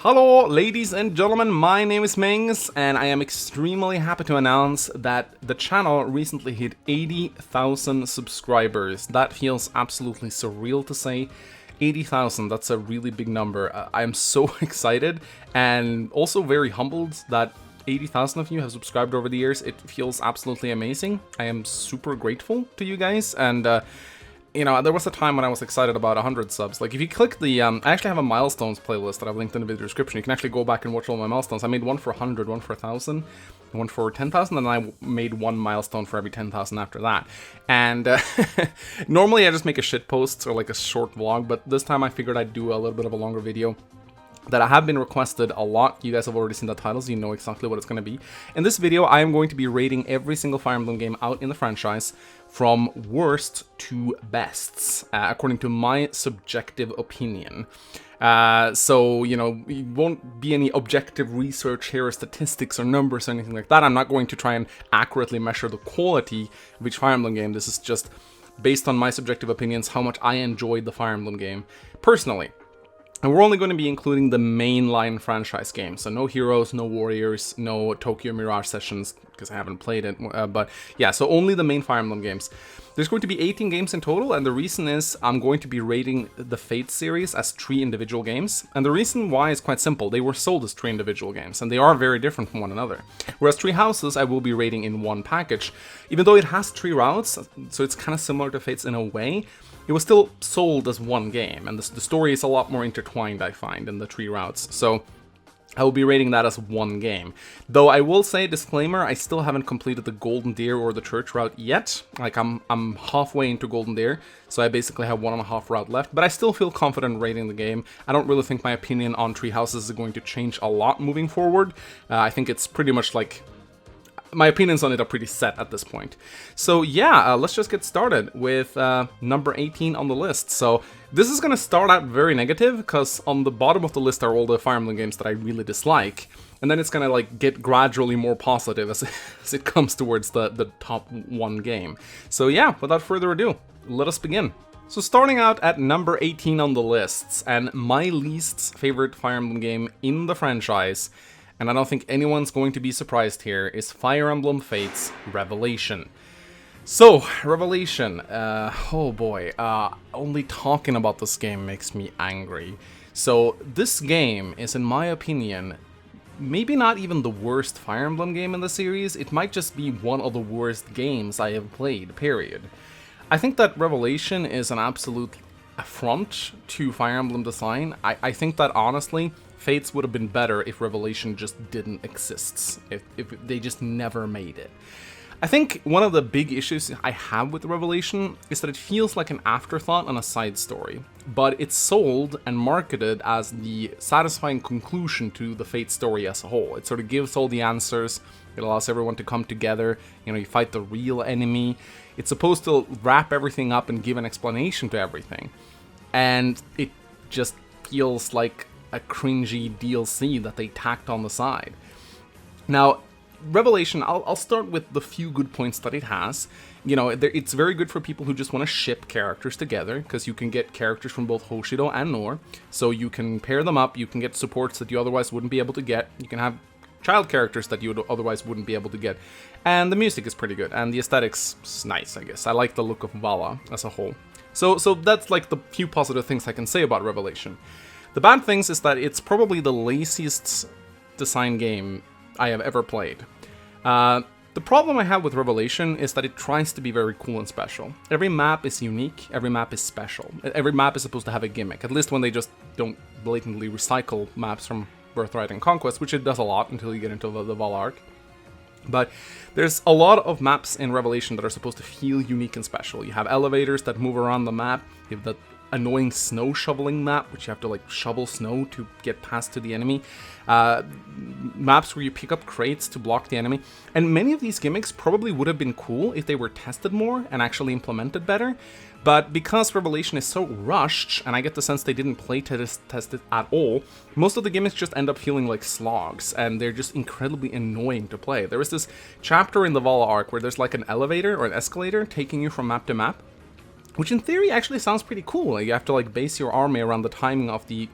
Hello, ladies and gentlemen, my name is Mings, and I am extremely happy to announce that the channel recently hit 80,000 subscribers. That feels absolutely surreal to say. 80,000, that's a really big number. I am so excited and also very humbled that 80,000 of you have subscribed over the years. It feels absolutely amazing. I am super grateful to you guys, and you know, there was a time when I was excited about 100 subs. Like, if you click the, I actually have a milestones playlist that I've linked in the video description. You can actually go back and watch all my milestones. I made one for 100, one for 1,000, one for 10,000, and then I made one milestone for every 10,000 after that. And normally I just make a shit post or like a short vlog, but this time I figured I'd do a little bit of a longer video that I have been requested a lot. You guys have already seen the titles, you know exactly what it's going to be. In this video, I am going to be rating every single Fire Emblem game out in the franchise from worst to bests, according to my subjective opinion. So, you know, it won't be any objective research here or statistics or numbers or anything like that. I'm not going to try and accurately measure the quality of each Fire Emblem game. This is just based on my subjective opinions, how much I enjoyed the Fire Emblem game personally. And we're only going to be including the mainline franchise games, so no Heroes, no Warriors, no Tokyo Mirage Sessions, because I haven't played it, but yeah, so only the main Fire Emblem games. There's going to be 18 games in total, and the reason is I'm going to be rating the Fate series as 3 individual games, and the reason why is quite simple. They were sold as 3 individual games, and they are very different from one another. Whereas 3 Houses I will be rating in one package, even though it has 3 routes, so it's kind of similar to Fates in a way. It was still sold as one game, and the story is a lot more intertwined, I find, in the 3 routes. So I will be rating that as one game. Though I will say, disclaimer, I still haven't completed the Golden Deer or the Church route yet. Like, I'm halfway into Golden Deer, so I basically have 1.5 route left, but I still feel confident rating the game. I don't really think my opinion on 3 Houses is going to change a lot moving forward. I think it's pretty much like, my opinions on it are pretty set at this point. So yeah, let's just get started with number 18 on the list. So this is going to start out very negative, because on the bottom of the list are all the Fire Emblem games that I really dislike. And then it's going to like get gradually more positive as it comes towards the top 1 game. So yeah, without further ado, let us begin. So starting out at number 18 on the lists, and my least favorite Fire Emblem game in the franchise, and I don't think anyone's going to be surprised here, is Fire Emblem Fates Revelation. So, Revelation, oh boy, only talking about this game makes me angry. So, this game is, in my opinion, maybe not even the worst Fire Emblem game in the series, it might just be one of the worst games I have played, period. I think that Revelation is an absolute affront to Fire Emblem design. I think that, honestly, Fates would have been better if Revelation just didn't exist, if they just never made it. I think one of the big issues I have with Revelation is that it feels like an afterthought on a side story, but it's sold and marketed as the satisfying conclusion to the Fate story as a whole. It sort of gives all the answers, it allows everyone to come together, you know, you fight the real enemy. It's supposed to wrap everything up and give an explanation to everything. And it just feels like a cringy DLC that they tacked on the side. Now, Revelation, I'll start with the few good points that it has. You know, it's very good for people who just want to ship characters together, because you can get characters from both Hoshido and Nor, so you can pair them up, you can get supports that you otherwise wouldn't be able to get, you can have child characters that you otherwise wouldn't be able to get, and the music is pretty good, and the aesthetics is nice, I guess. I like the look of Vala as a whole. So that's like the few positive things I can say about Revelation. The bad things is that it's probably the laziest design game I have ever played. The problem I have with Revelation is that it tries to be very cool and special. Every map is unique, every map is special. Every map is supposed to have a gimmick, at least when they just don't blatantly recycle maps from Birthright and Conquest, which it does a lot until you get into the Val arc. But there's a lot of maps in Revelation that are supposed to feel unique and special. You have elevators that move around the map, you have the annoying snow shoveling map, which you have to like shovel snow to get past to the enemy. Maps where you pick up crates to block the enemy. And many of these gimmicks probably would have been cool if they were tested more and actually implemented better. But because Revelation is so rushed, and I get the sense they didn't play test it at all, most of the gimmicks just end up feeling like slogs, and they're just incredibly annoying to play. There is this chapter in the Vala arc where there's like an elevator or an escalator taking you from map to map. which in theory actually sounds pretty cool. You have to like base your army around the timing of the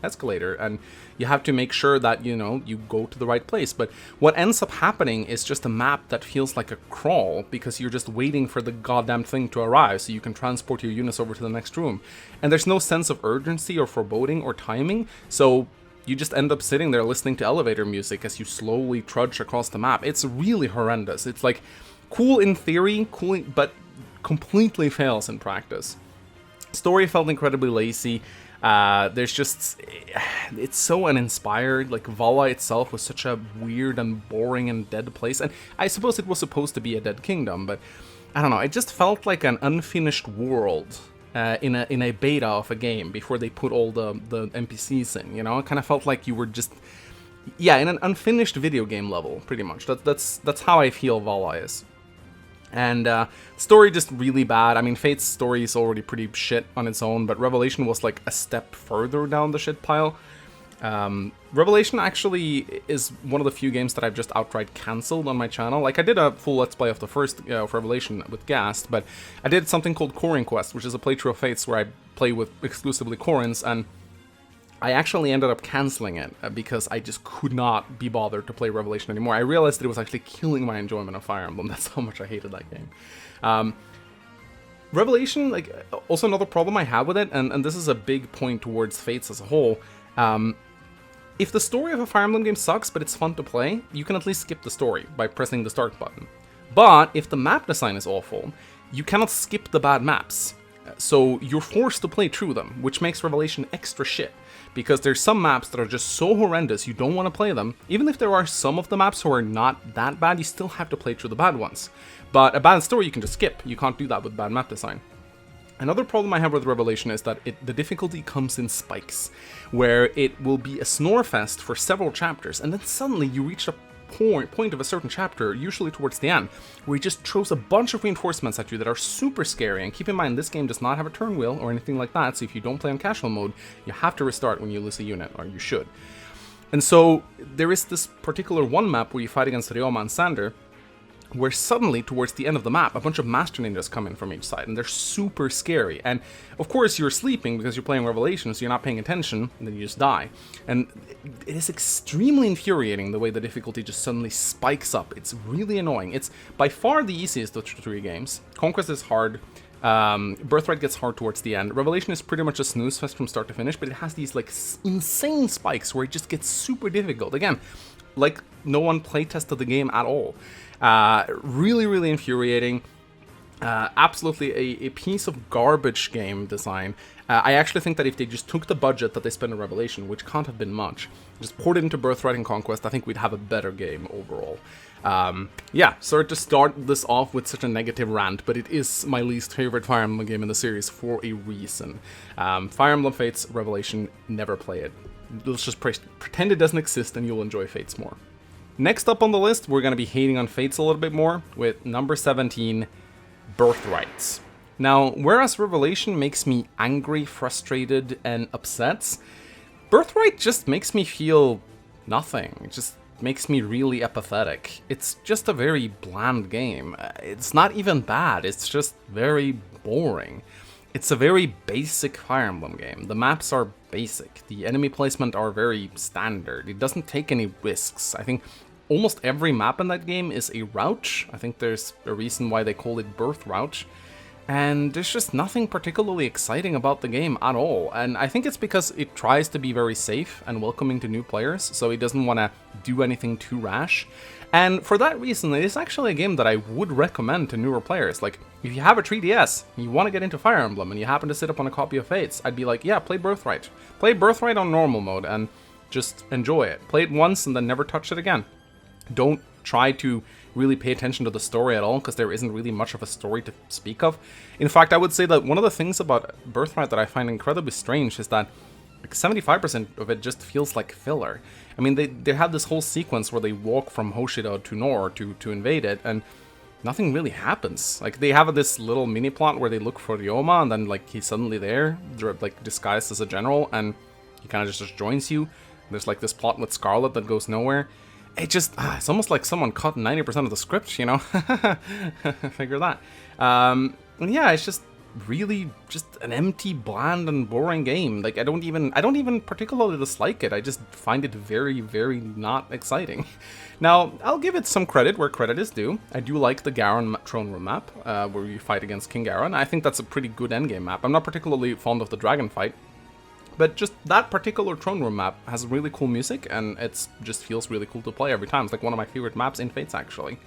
escalator, and you have to make sure that, you know, you go to the right place. But what ends up happening is just a map that feels like a crawl, because you're just waiting for the goddamn thing to arrive so you can transport your units over to the next room. And there's no sense of urgency or foreboding or timing, so you just end up sitting there listening to elevator music as you slowly trudge across the map. It's really horrendous. It's like cool in theory, cool, but completely fails in practice. Story felt incredibly lazy. There's just, it's so uninspired. Like, Vala itself was such a weird and boring and dead place, and I suppose it was supposed to be a dead kingdom, but I don't know, it just felt like an unfinished world in a beta of a game before they put all the NPCs in, you know? It kind of felt like you were just, yeah, in an unfinished video game level, pretty much. That's how I feel Vala is. And story just really bad. I mean, Fate's story is already pretty shit on its own, but Revelation was like a step further down the shit pile. Revelation actually is one of the few games that I've just outright cancelled on my channel. Like, I did a full Let's Play of the first of Revelation with Gast, but I did something called Corin Quest, which is a playthrough of Fates where I play with exclusively Corins, and I actually ended up cancelling it because I just could not be bothered to play Revelation anymore. I realized that it was actually killing my enjoyment of Fire Emblem. That's how much I hated that game. Revelation, like, also another problem I have with it, and this is a big point towards Fates as a whole, if the story of a Fire Emblem game sucks but it's fun to play, you can at least skip the story by pressing the start button. But if the map design is awful, you cannot skip the bad maps. So you're forced to play through them, which makes Revelation extra shit. Because there's some maps that are just so horrendous you don't want to play them. Even if there are some of the maps who are not that bad, you still have to play through the bad ones. But a bad story you can just skip. You can't do that with bad map design. Another problem I have with Revelation is that the difficulty comes in spikes, where it will be a snore fest for several chapters, and then suddenly you reach a point of a certain chapter, usually towards the end, where he just throws a bunch of reinforcements at you that are super scary. And keep in mind, this game does not have a turn wheel or anything like that, so if you don't play on casual mode, you have to restart when you lose a unit, or you should. And so there is this particular one map where you fight against Ryoma and Sander, where suddenly, towards the end of the map, a bunch of Master Ninjas come in from each side, and they're super scary. And, of course, you're sleeping because you're playing Revelation, so you're not paying attention, and then you just die. And it is extremely infuriating the way the difficulty just suddenly spikes up. It's really annoying. It's by far the easiest of the three games. Conquest is hard. Birthright gets hard towards the end. Revelation is pretty much a snooze fest from start to finish, but it has these, like, insane spikes where it just gets super difficult. Again, like, no one playtested the game at all. Really, really infuriating. Absolutely a piece of garbage game design. I actually think that if they just took the budget that they spent on Revelation, which can't have been much, just poured it into Birthright and Conquest, I think we'd have a better game overall. Yeah, sorry to start this off with such a negative rant, but it is my least favorite Fire Emblem game in the series for a reason. Fire Emblem Fates Revelation, never play it. Let's just pretend it doesn't exist and you'll enjoy Fates more. Next up on the list, we're going to be hating on Fates a little bit more with number 17, Birthright. Now, whereas Revelation makes me angry, frustrated, and upset, Birthright just makes me feel nothing. It just makes me really apathetic. It's just a very bland game. It's not even bad, it's just very boring. It's a very basic Fire Emblem game. The maps are basic. The enemy placement are very standard. It doesn't take any risks. I think almost every map in that game is a route. I think there's a reason why they call it Birthright. And there's just nothing particularly exciting about the game at all. And I think it's because it tries to be very safe and welcoming to new players, so it doesn't want to do anything too rash. And for that reason, it is actually a game that I would recommend to newer players. Like, if you have a 3DS, and you want to get into Fire Emblem, and you happen to sit up on a copy of Fates, I'd be like, yeah, play Birthright. Play Birthright on normal mode, and just enjoy it. Play it once, and then never touch it again. Don't try to really pay attention to the story at all, because there isn't really much of a story to speak of. In fact, I would say that one of the things about Birthright that I find incredibly strange is that like 75% of it just feels like filler. I mean, they have this whole sequence where they walk from Hoshida to Nor to invade it, and nothing really happens. Like, they have this little mini plot where they look for Ryoma, and then like he's suddenly there, like disguised as a general, and he kind of just joins you. There's like this plot with Scarlet that goes nowhere. It just, it's almost like someone cut 90% of the script, you know? Figure that. And yeah, it's just really just an empty, bland, and boring game. Like I don't even particularly dislike it. I just find it very, very not exciting. Now, I'll give it some credit where credit is due. I do like the Garon throne room map, where you fight against King Garon. I think that's a pretty good endgame map. I'm not particularly fond of the dragon fight, but just that particular throne room map has really cool music, and it just feels really cool to play every time. It's like one of my favorite maps in Fates, actually.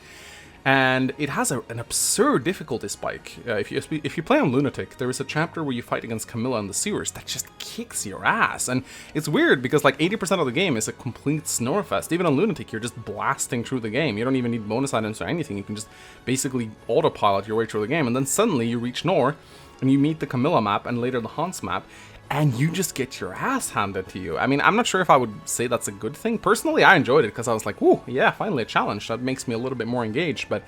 And it has an absurd difficulty spike. If you play on Lunatic, there is a chapter where you fight against Camilla in the sewers that just kicks your ass. And it's weird because like 80% of the game is a complete snowfest. Even on Lunatic, you're just blasting through the game. You don't even need bonus items or anything. You can just basically autopilot your way through the game. And then suddenly you reach Nor, and you meet the Camilla map and later the Hans map, and you just get your ass handed to you. I mean, I'm not sure if I would say that's a good thing. Personally, I enjoyed it because I was like, whoa, yeah, finally a challenge. That makes me a little bit more engaged. But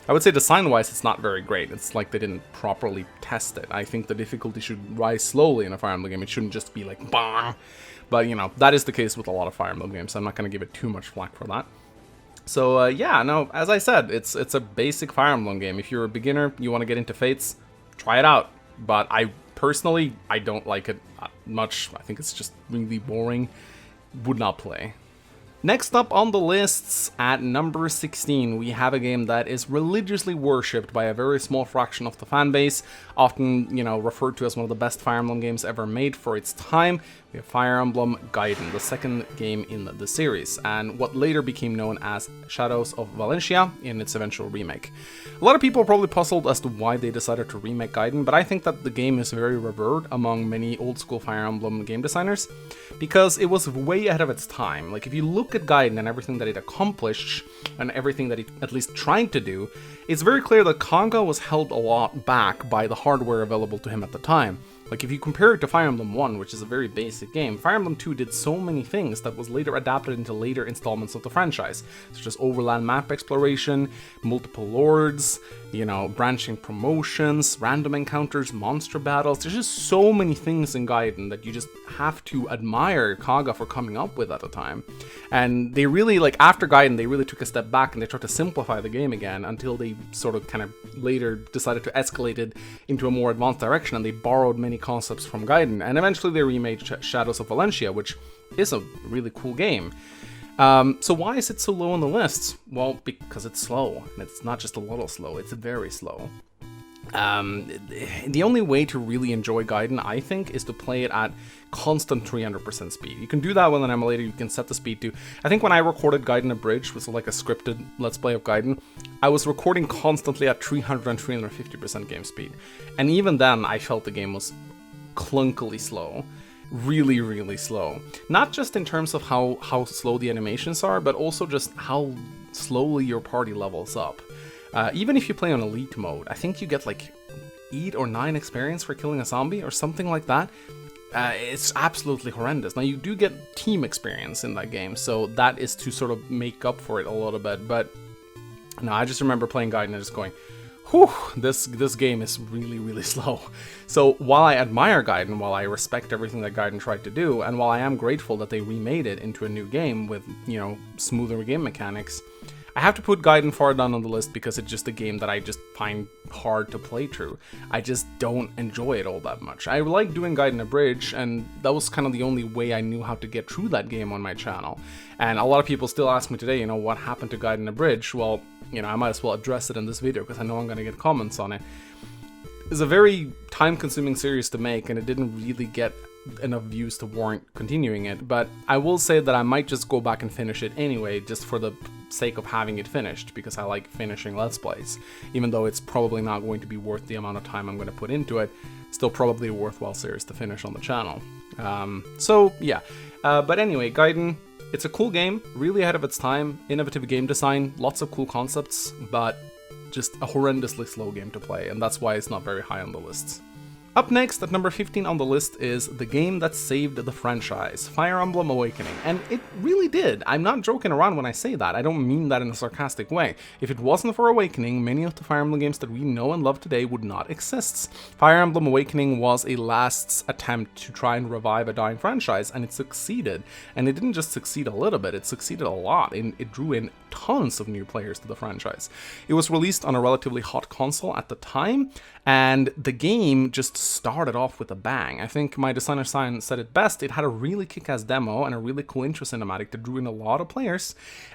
I would say design-wise, it's not very great. It's like they didn't properly test it. I think the difficulty should rise slowly in a Fire Emblem game. It shouldn't just be like, bah. But, you know, that is the case with a lot of Fire Emblem games, so I'm not going to give it too much flack for that. So, yeah, no, as I said, it's a basic Fire Emblem game. If you're a beginner, you want to get into Fates, try it out. But personally, I don't like it much. I think it's just really boring. Would not play. Next up on the lists, at number 16, we have a game that is religiously worshipped by a very small fraction of the fanbase, often, you know, referred to as one of the best Fire Emblem games ever made for its time. We have Fire Emblem Gaiden, the second game in the series, and what later became known as Shadows of Valentia in its eventual remake. A lot of people are probably puzzled as to why they decided to remake Gaiden, but I think that the game is very revered among many old-school Fire Emblem game designers, because it was way ahead of its time. Like, if you look at Gaiden and everything that it accomplished, and everything that it at least tried to do, it's very clear that Kanga was held a lot back by the hardware available to him at the time. Like, if you compare it to Fire Emblem 1, which is a very basic game, Fire Emblem 2 did so many things that was later adapted into later installments of the franchise, such as overland map exploration, multiple lords, you know, branching promotions, random encounters, monster battles. There's just so many things in Gaiden that you just have to admire Kaga for coming up with at the time. And they really, like, after Gaiden, they really took a step back and they tried to simplify the game again until they sort of kind of later decided to escalate it into a more advanced direction, and they borrowed many concepts from Gaiden, and eventually they remade Shadows of Valentia, which is a really cool game. So why is it so low on the list? Well, because it's slow, and it's not just a little slow, it's very slow. The only way to really enjoy Gaiden, I think, is to play it at constant 300% speed. You can do that with an emulator. You can set the speed to... I think when I recorded Gaiden Abridged, which was like a scripted Let's Play of Gaiden, I was recording constantly at 300 and 350% game speed. And even then, I felt the game was clunkily slow. Really, really slow. Not just in terms of how slow the animations are, but also just how slowly your party levels up. Even if you play on Elite mode, I think you get like 8 or 9 experience for killing a zombie or something like that. It's absolutely horrendous. Now, you do get team experience in that game, so that is to sort of make up for it a little bit, but no, I just remember playing Gaiden and just going, whew, this game is really, really slow. So while I admire Gaiden, while I respect everything that Gaiden tried to do, and while I am grateful that they remade it into a new game with, you know, smoother game mechanics, I have to put Gaiden far down on the list because it's just a game that I just find hard to play through. I just don't enjoy it all that much. I like doing Gaiden Abridged, and that was kind of the only way I knew how to get through that game on my channel. And a lot of people still ask me today, you know, what happened to Gaiden Abridged? Well, you know, I might as well address it in this video because I know I'm going to get comments on it. It's a very time-consuming series to make, and it didn't really get enough views to warrant continuing it, but I will say that I might just go back and finish it anyway, just for the sake of having it finished, because I like finishing Let's Plays. Even though it's probably not going to be worth the amount of time I'm going to put into it, still probably a worthwhile series to finish on the channel. So yeah, but anyway, Gaiden, it's a cool game, really ahead of its time, innovative game design, lots of cool concepts, but just a horrendously slow game to play, and that's why it's not very high on the list. Up next, at number 15 on the list, is the game that saved the franchise, Fire Emblem Awakening. And it really did. I'm not joking around when I say that. I don't mean that in a sarcastic way. If it wasn't for Awakening, many of the Fire Emblem games that we know and love today would not exist. Fire Emblem Awakening was a last attempt to try and revive a dying franchise, and it succeeded. And it didn't just succeed a little bit, it succeeded a lot. It drew in tons of new players to the franchise. It was released on a relatively hot console at the time, And the game just started off with a bang. I think my designer sign said it best. It had a really kick-ass demo and a really cool intro cinematic that drew in a lot of players.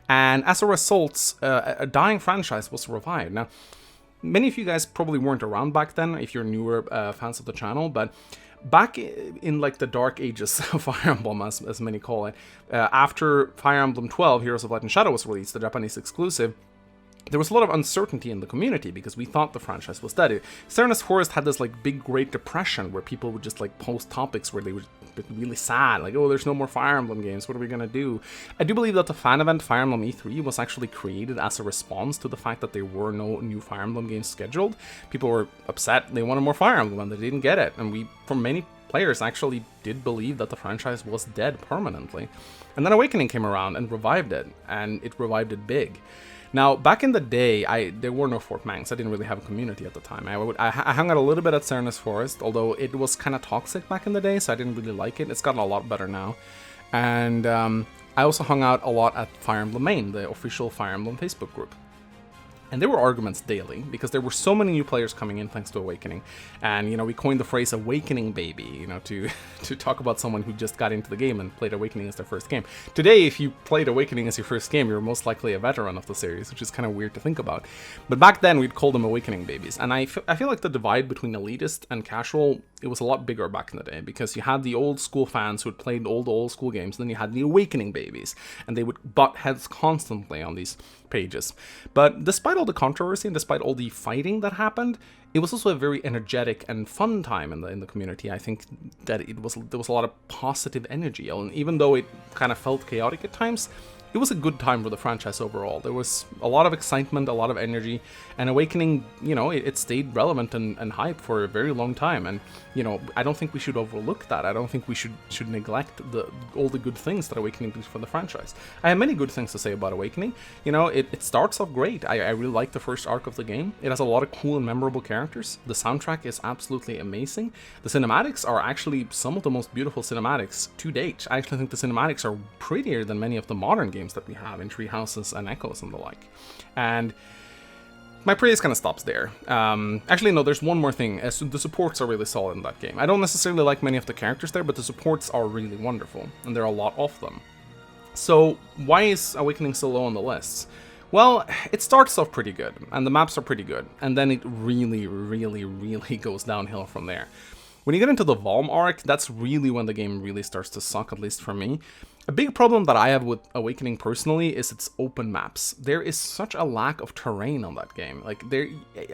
And as a result, a dying franchise was revived. Now, many of you guys probably weren't around back then if you're newer fans of the channel, but back in like the dark ages of Fire Emblem, as many call it, after Fire Emblem 12, Heroes of Light and Shadow was released, the Japanese exclusive, there was a lot of uncertainty in the community because we thought the franchise was dead. Serenus Forest had this like big Great Depression where people would just like post topics where they would be really sad, like, oh, there's no more Fire Emblem games, what are we gonna do? I do believe that the fan event Fire Emblem E3 was actually created as a response to the fact that there were no new Fire Emblem games scheduled. People were upset, they wanted more Fire Emblem and they didn't get it, and we, for many players, actually did believe that the franchise was dead permanently. And then Awakening came around and revived it, and it revived it big. Now, back in the day, there were no Fort Mangs. I didn't really have a community at the time. I hung out a little bit at Serenus Forest, although it was kind of toxic back in the day, so I didn't really like it. It's gotten a lot better now. And I also hung out a lot at Fire Emblem Main, the official Fire Emblem Facebook group. And there were arguments daily, because there were so many new players coming in thanks to Awakening. And, you know, we coined the phrase Awakening Baby, you know, to talk about someone who just got into the game and played Awakening as their first game. Today, if you played Awakening as your first game, you're most likely a veteran of the series, which is kind of weird to think about. But back then, we'd call them Awakening Babies. And I feel like the divide between elitist and casual, it was a lot bigger back in the day, because you had the old school fans who had played all the old school games, and then you had the Awakening Babies, and they would butt heads constantly on these pages. But despite all the controversy and despite all the fighting that happened, it was also a very energetic and fun time in the community. I think that there was a lot of positive energy, and even though it kind of felt chaotic at times, it was a good time for the franchise overall. There was a lot of excitement, a lot of energy, and Awakening, you know, it stayed relevant and hype for a very long time. And, you know, I don't think we should overlook that. I don't think we should neglect all the good things that Awakening did for the franchise. I have many good things to say about Awakening. You know, it starts off great. I really like the first arc of the game. It has a lot of cool and memorable characters. The soundtrack is absolutely amazing. The cinematics are actually some of the most beautiful cinematics to date. I actually think the cinematics are prettier than many of the modern games that we have in Tree Houses and Echoes and the like. And my praise kind of stops there. Actually, no, there's one more thing. The supports are really solid in that game. I don't necessarily like many of the characters there, but the supports are really wonderful, and there are a lot of them. So why is Awakening so low on the lists? Well, it starts off pretty good, and the maps are pretty good, and then it really, really, really goes downhill from there. When you get into the Valm arc, that's really when the game really starts to suck, at least for me. A big problem that I have with Awakening personally is its open maps. There is such a lack of terrain on that game. Like,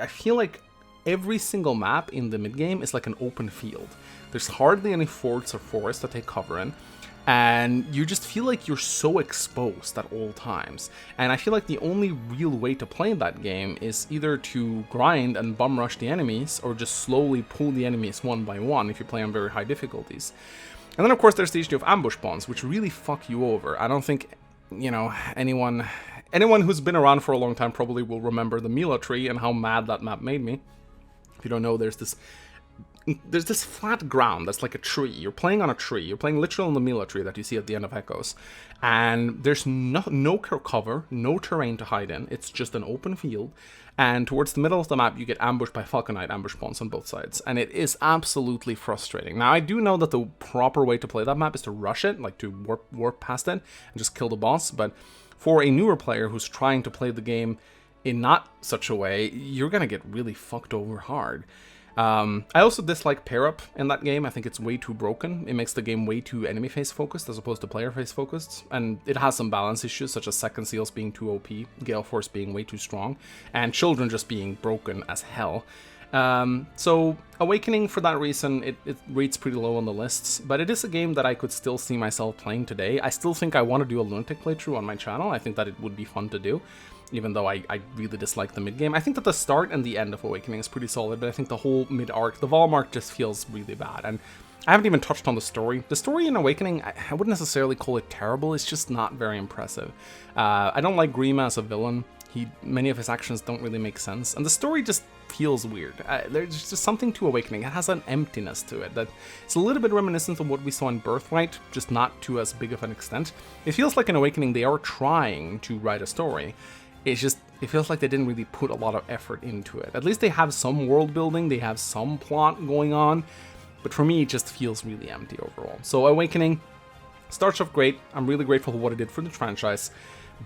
I feel like every single map in the mid-game is like an open field. There's hardly any forts or forests to take cover in, and you just feel like you're so exposed at all times. And I feel like the only real way to play that game is either to grind and bum rush the enemies, or just slowly pull the enemies one by one if you play on very high difficulties. And then of course there's the issue of ambush spawns, which really fuck you over. I don't think, you know, anyone who's been around for a long time probably will remember the Mila tree and how mad that map made me. If you don't know, there's this flat ground that's like a tree. You're playing on a tree. You're playing literally on the Mila tree that you see at the end of Echoes. And there's no cover, no terrain to hide in. It's just an open field. And towards the middle of the map, you get ambushed by Falconite ambush spawns on both sides. And it is absolutely frustrating. Now, I do know that the proper way to play that map is to rush it, like to warp past it and just kill the boss. But for a newer player who's trying to play the game in not such a way, you're going to get really fucked over hard. I also dislike pair-up in that game. I think it's way too broken. It makes the game way too enemy face focused as opposed to player face focused, and it has some balance issues such as Second Seals being too OP, Gale Force being way too strong, and Children just being broken as hell. So Awakening, for that reason, it rates pretty low on the lists, but it is a game that I could still see myself playing today. I still think I want to do a Lunatic playthrough on my channel. I think that it would be fun to do, even though I really dislike the mid-game. I think that the start and the end of Awakening is pretty solid, but I think the whole mid-arc, the Valm arc, just feels really bad. And I haven't even touched on the story. The story in Awakening, I wouldn't necessarily call it terrible, it's just not very impressive. I don't like Grima as a villain. Many of his actions don't really make sense, and the story just feels weird. There's just something to Awakening. It has an emptiness to it that it's a little bit reminiscent of what we saw in Birthright, just not to as big of an extent. It feels like in Awakening they are trying to write a story. it feels like they didn't really put a lot of effort into it. At least they have some world building, they have some plot going on, but for me it just feels really empty overall. So Awakening starts off great. I'm really grateful for what it did for the franchise,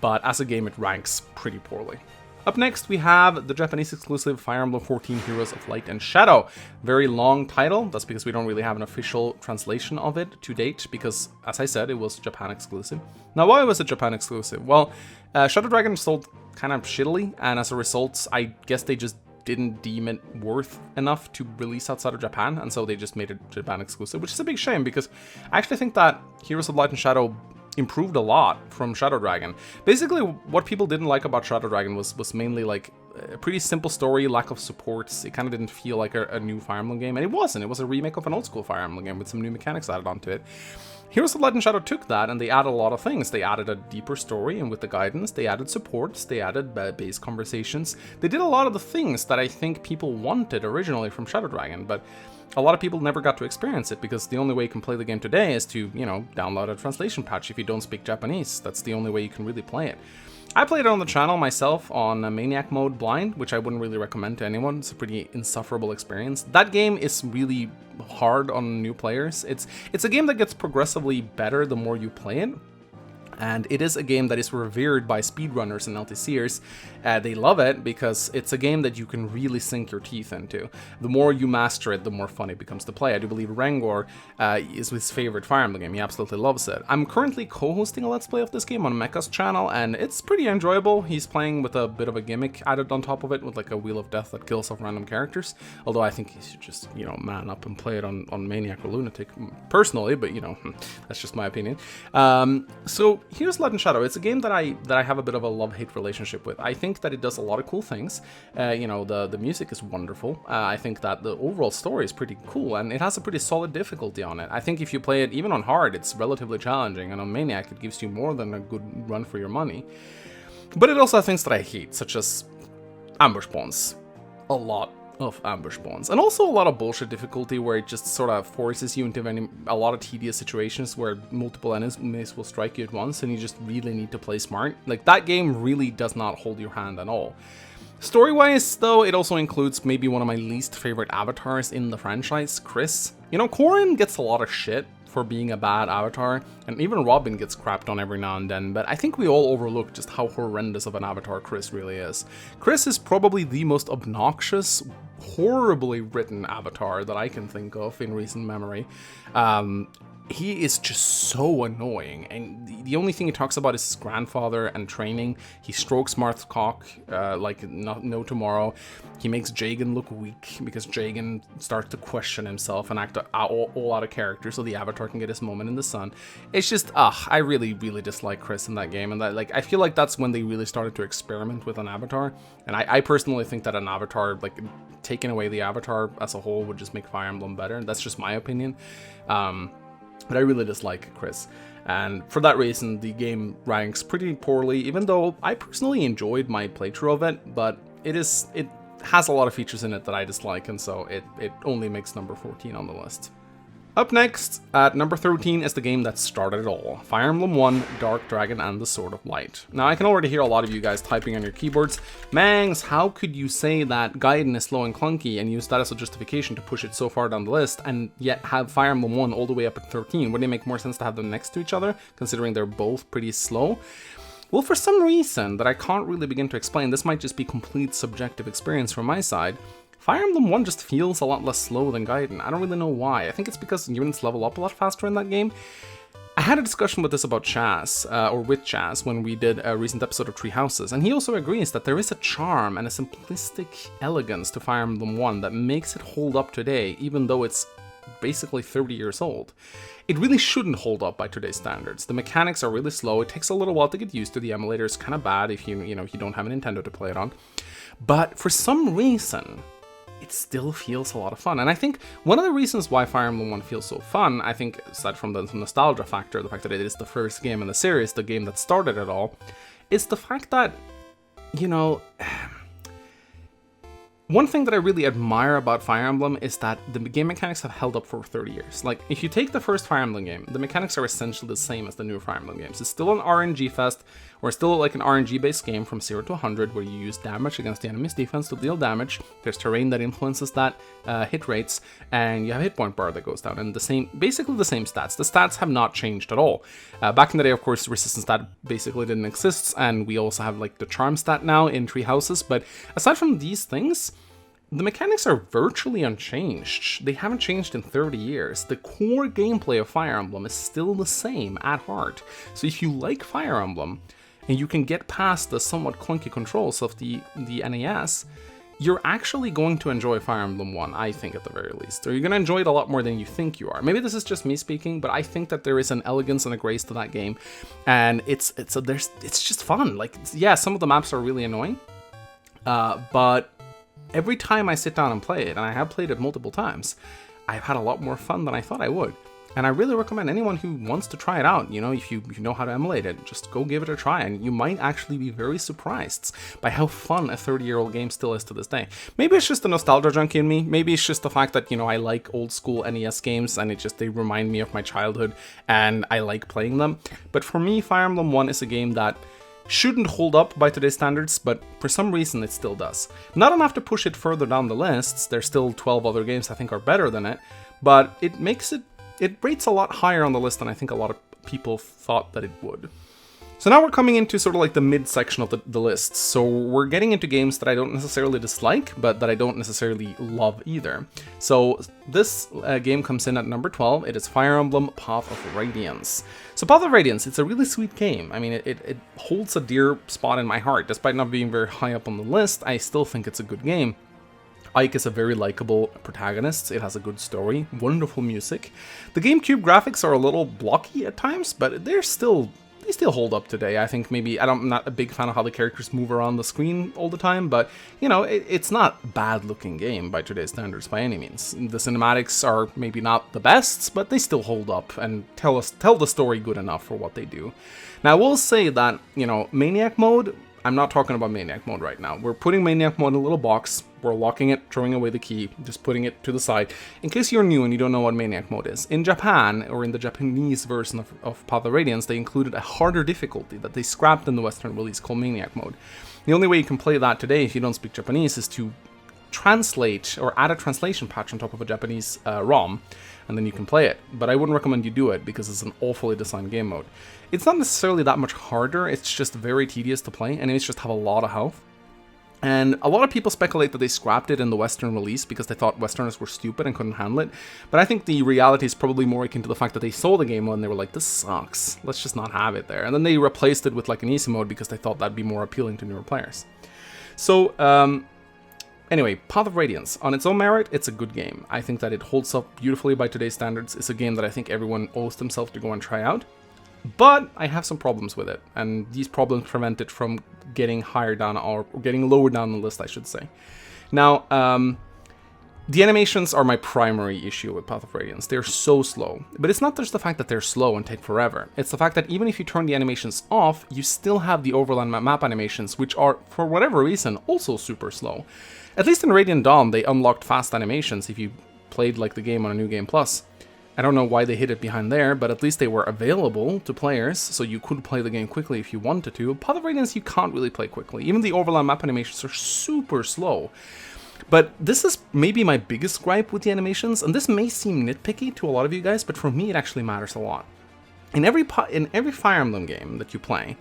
but as a game it ranks pretty poorly. Up next, we have the Japanese exclusive Fire Emblem 14 Heroes of Light and Shadow. Very long title. That's because we don't really have an official translation of it to date, because, as I said, it was Japan exclusive. Now, why was it Japan exclusive? Well, Shadow Dragon sold kind of shittily, and as a result, I guess they just didn't deem it worth enough to release outside of Japan, and so they just made it Japan exclusive, which is a big shame, because I actually think that Heroes of Light and Shadow improved a lot from Shadow Dragon. Basically, what people didn't like about Shadow Dragon was mainly like a pretty simple story, lack of supports. It kind of didn't feel like a new Fire Emblem game, and it wasn't. It was a remake of an old school Fire Emblem game with some new mechanics added onto it. Heroes of Light and Shadow took that and they added a lot of things. They added a deeper story, and with the guidance, they added supports, they added base conversations. They did a lot of the things that I think people wanted originally from Shadow Dragon, but a lot of people never got to experience it, because the only way you can play the game today is to, download a translation patch if you don't speak Japanese. That's the only way you can really play it. I played it on the channel myself on Maniac mode blind, which I wouldn't really recommend to anyone. It's a pretty insufferable experience. That game is really hard on new players. It's a game that gets progressively better the more you play it. And it is a game that is revered by speedrunners and LTCers. They love it because it's a game that you can really sink your teeth into. The more you master it, the more fun it becomes to play. I do believe Rengor is his favorite Fire Emblem game. He absolutely loves it. I'm currently co-hosting a Let's Play of this game on Mecha's channel, and it's pretty enjoyable. He's playing with a bit of a gimmick added on top of it, with like a Wheel of Death that kills off random characters. Although I think he should just, man up and play it on Maniac or Lunatic, personally, but that's just my opinion. So here's Light and Shadow. It's a game that I have a bit of a love-hate relationship with. I think that it does a lot of cool things. The music is wonderful. I think that the overall story is pretty cool, and it has a pretty solid difficulty on it. I think if you play it even on hard, it's relatively challenging, and on Maniac it gives you more than a good run for your money. But it also has things that I hate, such as ambush spawns. A lot of ambush spawns, and also a lot of bullshit difficulty where it just sort of forces you into a lot of tedious situations where multiple enemies will strike you at once, and you just really need to play smart. Like, that game really does not hold your hand at all. Story-wise, though, it also includes maybe one of my least favorite avatars in the franchise, Chris. Corrin gets a lot of shit for being a bad avatar, and even Robin gets crapped on every now and then, but I think we all overlook just how horrendous of an avatar Chris really is. Chris is probably the most obnoxious, horribly written avatar that I can think of in recent memory. He is just so annoying, and the only thing he talks about is his grandfather and training. He strokes Marth's cock like no tomorrow. He makes Jagen look weak because Jagen starts to question himself and act all out of character so the avatar can get his moment in the sun. It's just, I really, really dislike Chris in that game, and that, I feel like that's when they really started to experiment with an avatar. And I personally think that an avatar, taking away the avatar as a whole, would just make Fire Emblem better. That's just my opinion. But I really dislike Chris, and for that reason the game ranks pretty poorly, even though I personally enjoyed my playthrough of it, but it has a lot of features in it that I dislike, and so it only makes number 14 on the list. Up next, at number 13, is the game that started it all, Fire Emblem 1, Dark Dragon and the Sword of Light. Now, I can already hear a lot of you guys typing on your keyboards, "Mangs, how could you say that Gaiden is slow and clunky and use that as a justification to push it so far down the list, and yet have Fire Emblem 1 all the way up at 13? Wouldn't it make more sense to have them next to each other, considering they're both pretty slow?" Well, for some reason that I can't really begin to explain, this might just be complete subjective experience from my side, Fire Emblem 1 just feels a lot less slow than Gaiden. I don't really know why. I think it's because units level up a lot faster in that game. I had a discussion with this about Chaz, or with Chaz, when we did a recent episode of Tree Houses, and he also agrees that there is a charm and a simplistic elegance to Fire Emblem 1 that makes it hold up today, even though it's basically 30 years old. It really shouldn't hold up by today's standards. The mechanics are really slow. It takes a little while to get used to. The emulator is kind of bad if you don't have a Nintendo to play it on. But for some reason, it still feels a lot of fun. And I think one of the reasons why Fire Emblem 1 feels so fun, I think, aside from the nostalgia factor, the fact that it is the first game in the series, the game that started it all, is the fact that, one thing that I really admire about Fire Emblem is that the game mechanics have held up for 30 years. Like, if you take the first Fire Emblem game, the mechanics are essentially the same as the new Fire Emblem games. It's still an RNG fest We're still like an RNG-based game from 0 to 100, where you use damage against the enemy's defense to deal damage. There's terrain that influences that hit rates, and you have a hit point bar that goes down, and basically the same stats. The stats have not changed at all. Back in the day, of course, resistance stat basically didn't exist, and we also have like the charm stat now in Tree Houses, but aside from these things, the mechanics are virtually unchanged. They haven't changed in 30 years. The core gameplay of Fire Emblem is still the same at heart. So if you like Fire Emblem, and you can get past the somewhat clunky controls of the NES, you're actually going to enjoy Fire Emblem 1, I think, at the very least. Or you're going to enjoy it a lot more than you think you are. Maybe this is just me speaking, but I think that there is an elegance and a grace to that game, and it's just fun. Like, yeah, some of the maps are really annoying, but every time I sit down and play it, and I have played it multiple times, I've had a lot more fun than I thought I would. And I really recommend anyone who wants to try it out, you know, if you know how to emulate it, just go give it a try, and you might actually be very surprised by how fun a 30-year-old game still is to this day. Maybe it's just the nostalgia junkie in me, maybe it's just the fact that, you know, I like old school NES games, and they remind me of my childhood, and I like playing them. But for me, Fire Emblem 1 is a game that shouldn't hold up by today's standards, but for some reason it still does. Not enough to push it further down the lists. There's still 12 other games I think are better than it, but it rates a lot higher on the list than I think a lot of people thought that it would. So now we're coming into sort of like the mid-section of the list. So we're getting into games that I don't necessarily dislike, but that I don't necessarily love either. So this game comes in at number 12. It is Fire Emblem Path of Radiance. So Path of Radiance, it's a really sweet game. I mean, it holds a dear spot in my heart. Despite not being very high up on the list, I still think it's a good game. Ike is a very likable protagonist. It has a good story, wonderful music. The GameCube graphics are a little blocky at times, but they still hold up today. I think maybe, I'm not a big fan of how the characters move around the screen all the time, but, you know, it's not a bad-looking game by today's standards by any means. The cinematics are maybe not the best, but they still hold up and tell the story good enough for what they do. Now, I will say that, you know, Maniac Mode, I'm not talking about Maniac Mode right now. We're putting Maniac Mode in a little box. We're locking it, throwing away the key, just putting it to the side. In case you're new and you don't know what Maniac Mode is, in Japan, or in the Japanese version of Path of Radiance, they included a harder difficulty that they scrapped in the Western release called Maniac Mode. The only way you can play that today if you don't speak Japanese is to translate or add a translation patch on top of a Japanese ROM, and then you can play it. But I wouldn't recommend you do it because it's an awfully designed game mode. It's not necessarily that much harder, it's just very tedious to play. Enemies just have a lot of health. And a lot of people speculate that they scrapped it in the Western release because they thought Westerners were stupid and couldn't handle it. But I think the reality is probably more akin to the fact that they saw the game mode and they were like, this sucks, let's just not have it there. And then they replaced it with like an easy mode because they thought that'd be more appealing to newer players. So, anyway, Path of Radiance, on its own merit, it's a good game. I think that it holds up beautifully by today's standards. It's a game that I think everyone owes themselves to go and try out. But I have some problems with it, and these problems prevent it from getting higher down, or getting lower down the list, I should say. Now, the animations are my primary issue with Path of Radiance. They're so slow. But it's not just the fact that they're slow and take forever. It's the fact that even if you turn the animations off, you still have the overland map animations, which are, for whatever reason, also super slow. At least in Radiant Dawn, they unlocked fast animations if you played like the game on a New Game Plus. I don't know why they hid it behind there, but at least they were available to players, so you could play the game quickly if you wanted to. Path of Radiance, you can't really play quickly. Even the overland map animations are super slow. But this is maybe my biggest gripe with the animations, and this may seem nitpicky to a lot of you guys, but for me it actually matters a lot. In every Fire Emblem game that you play,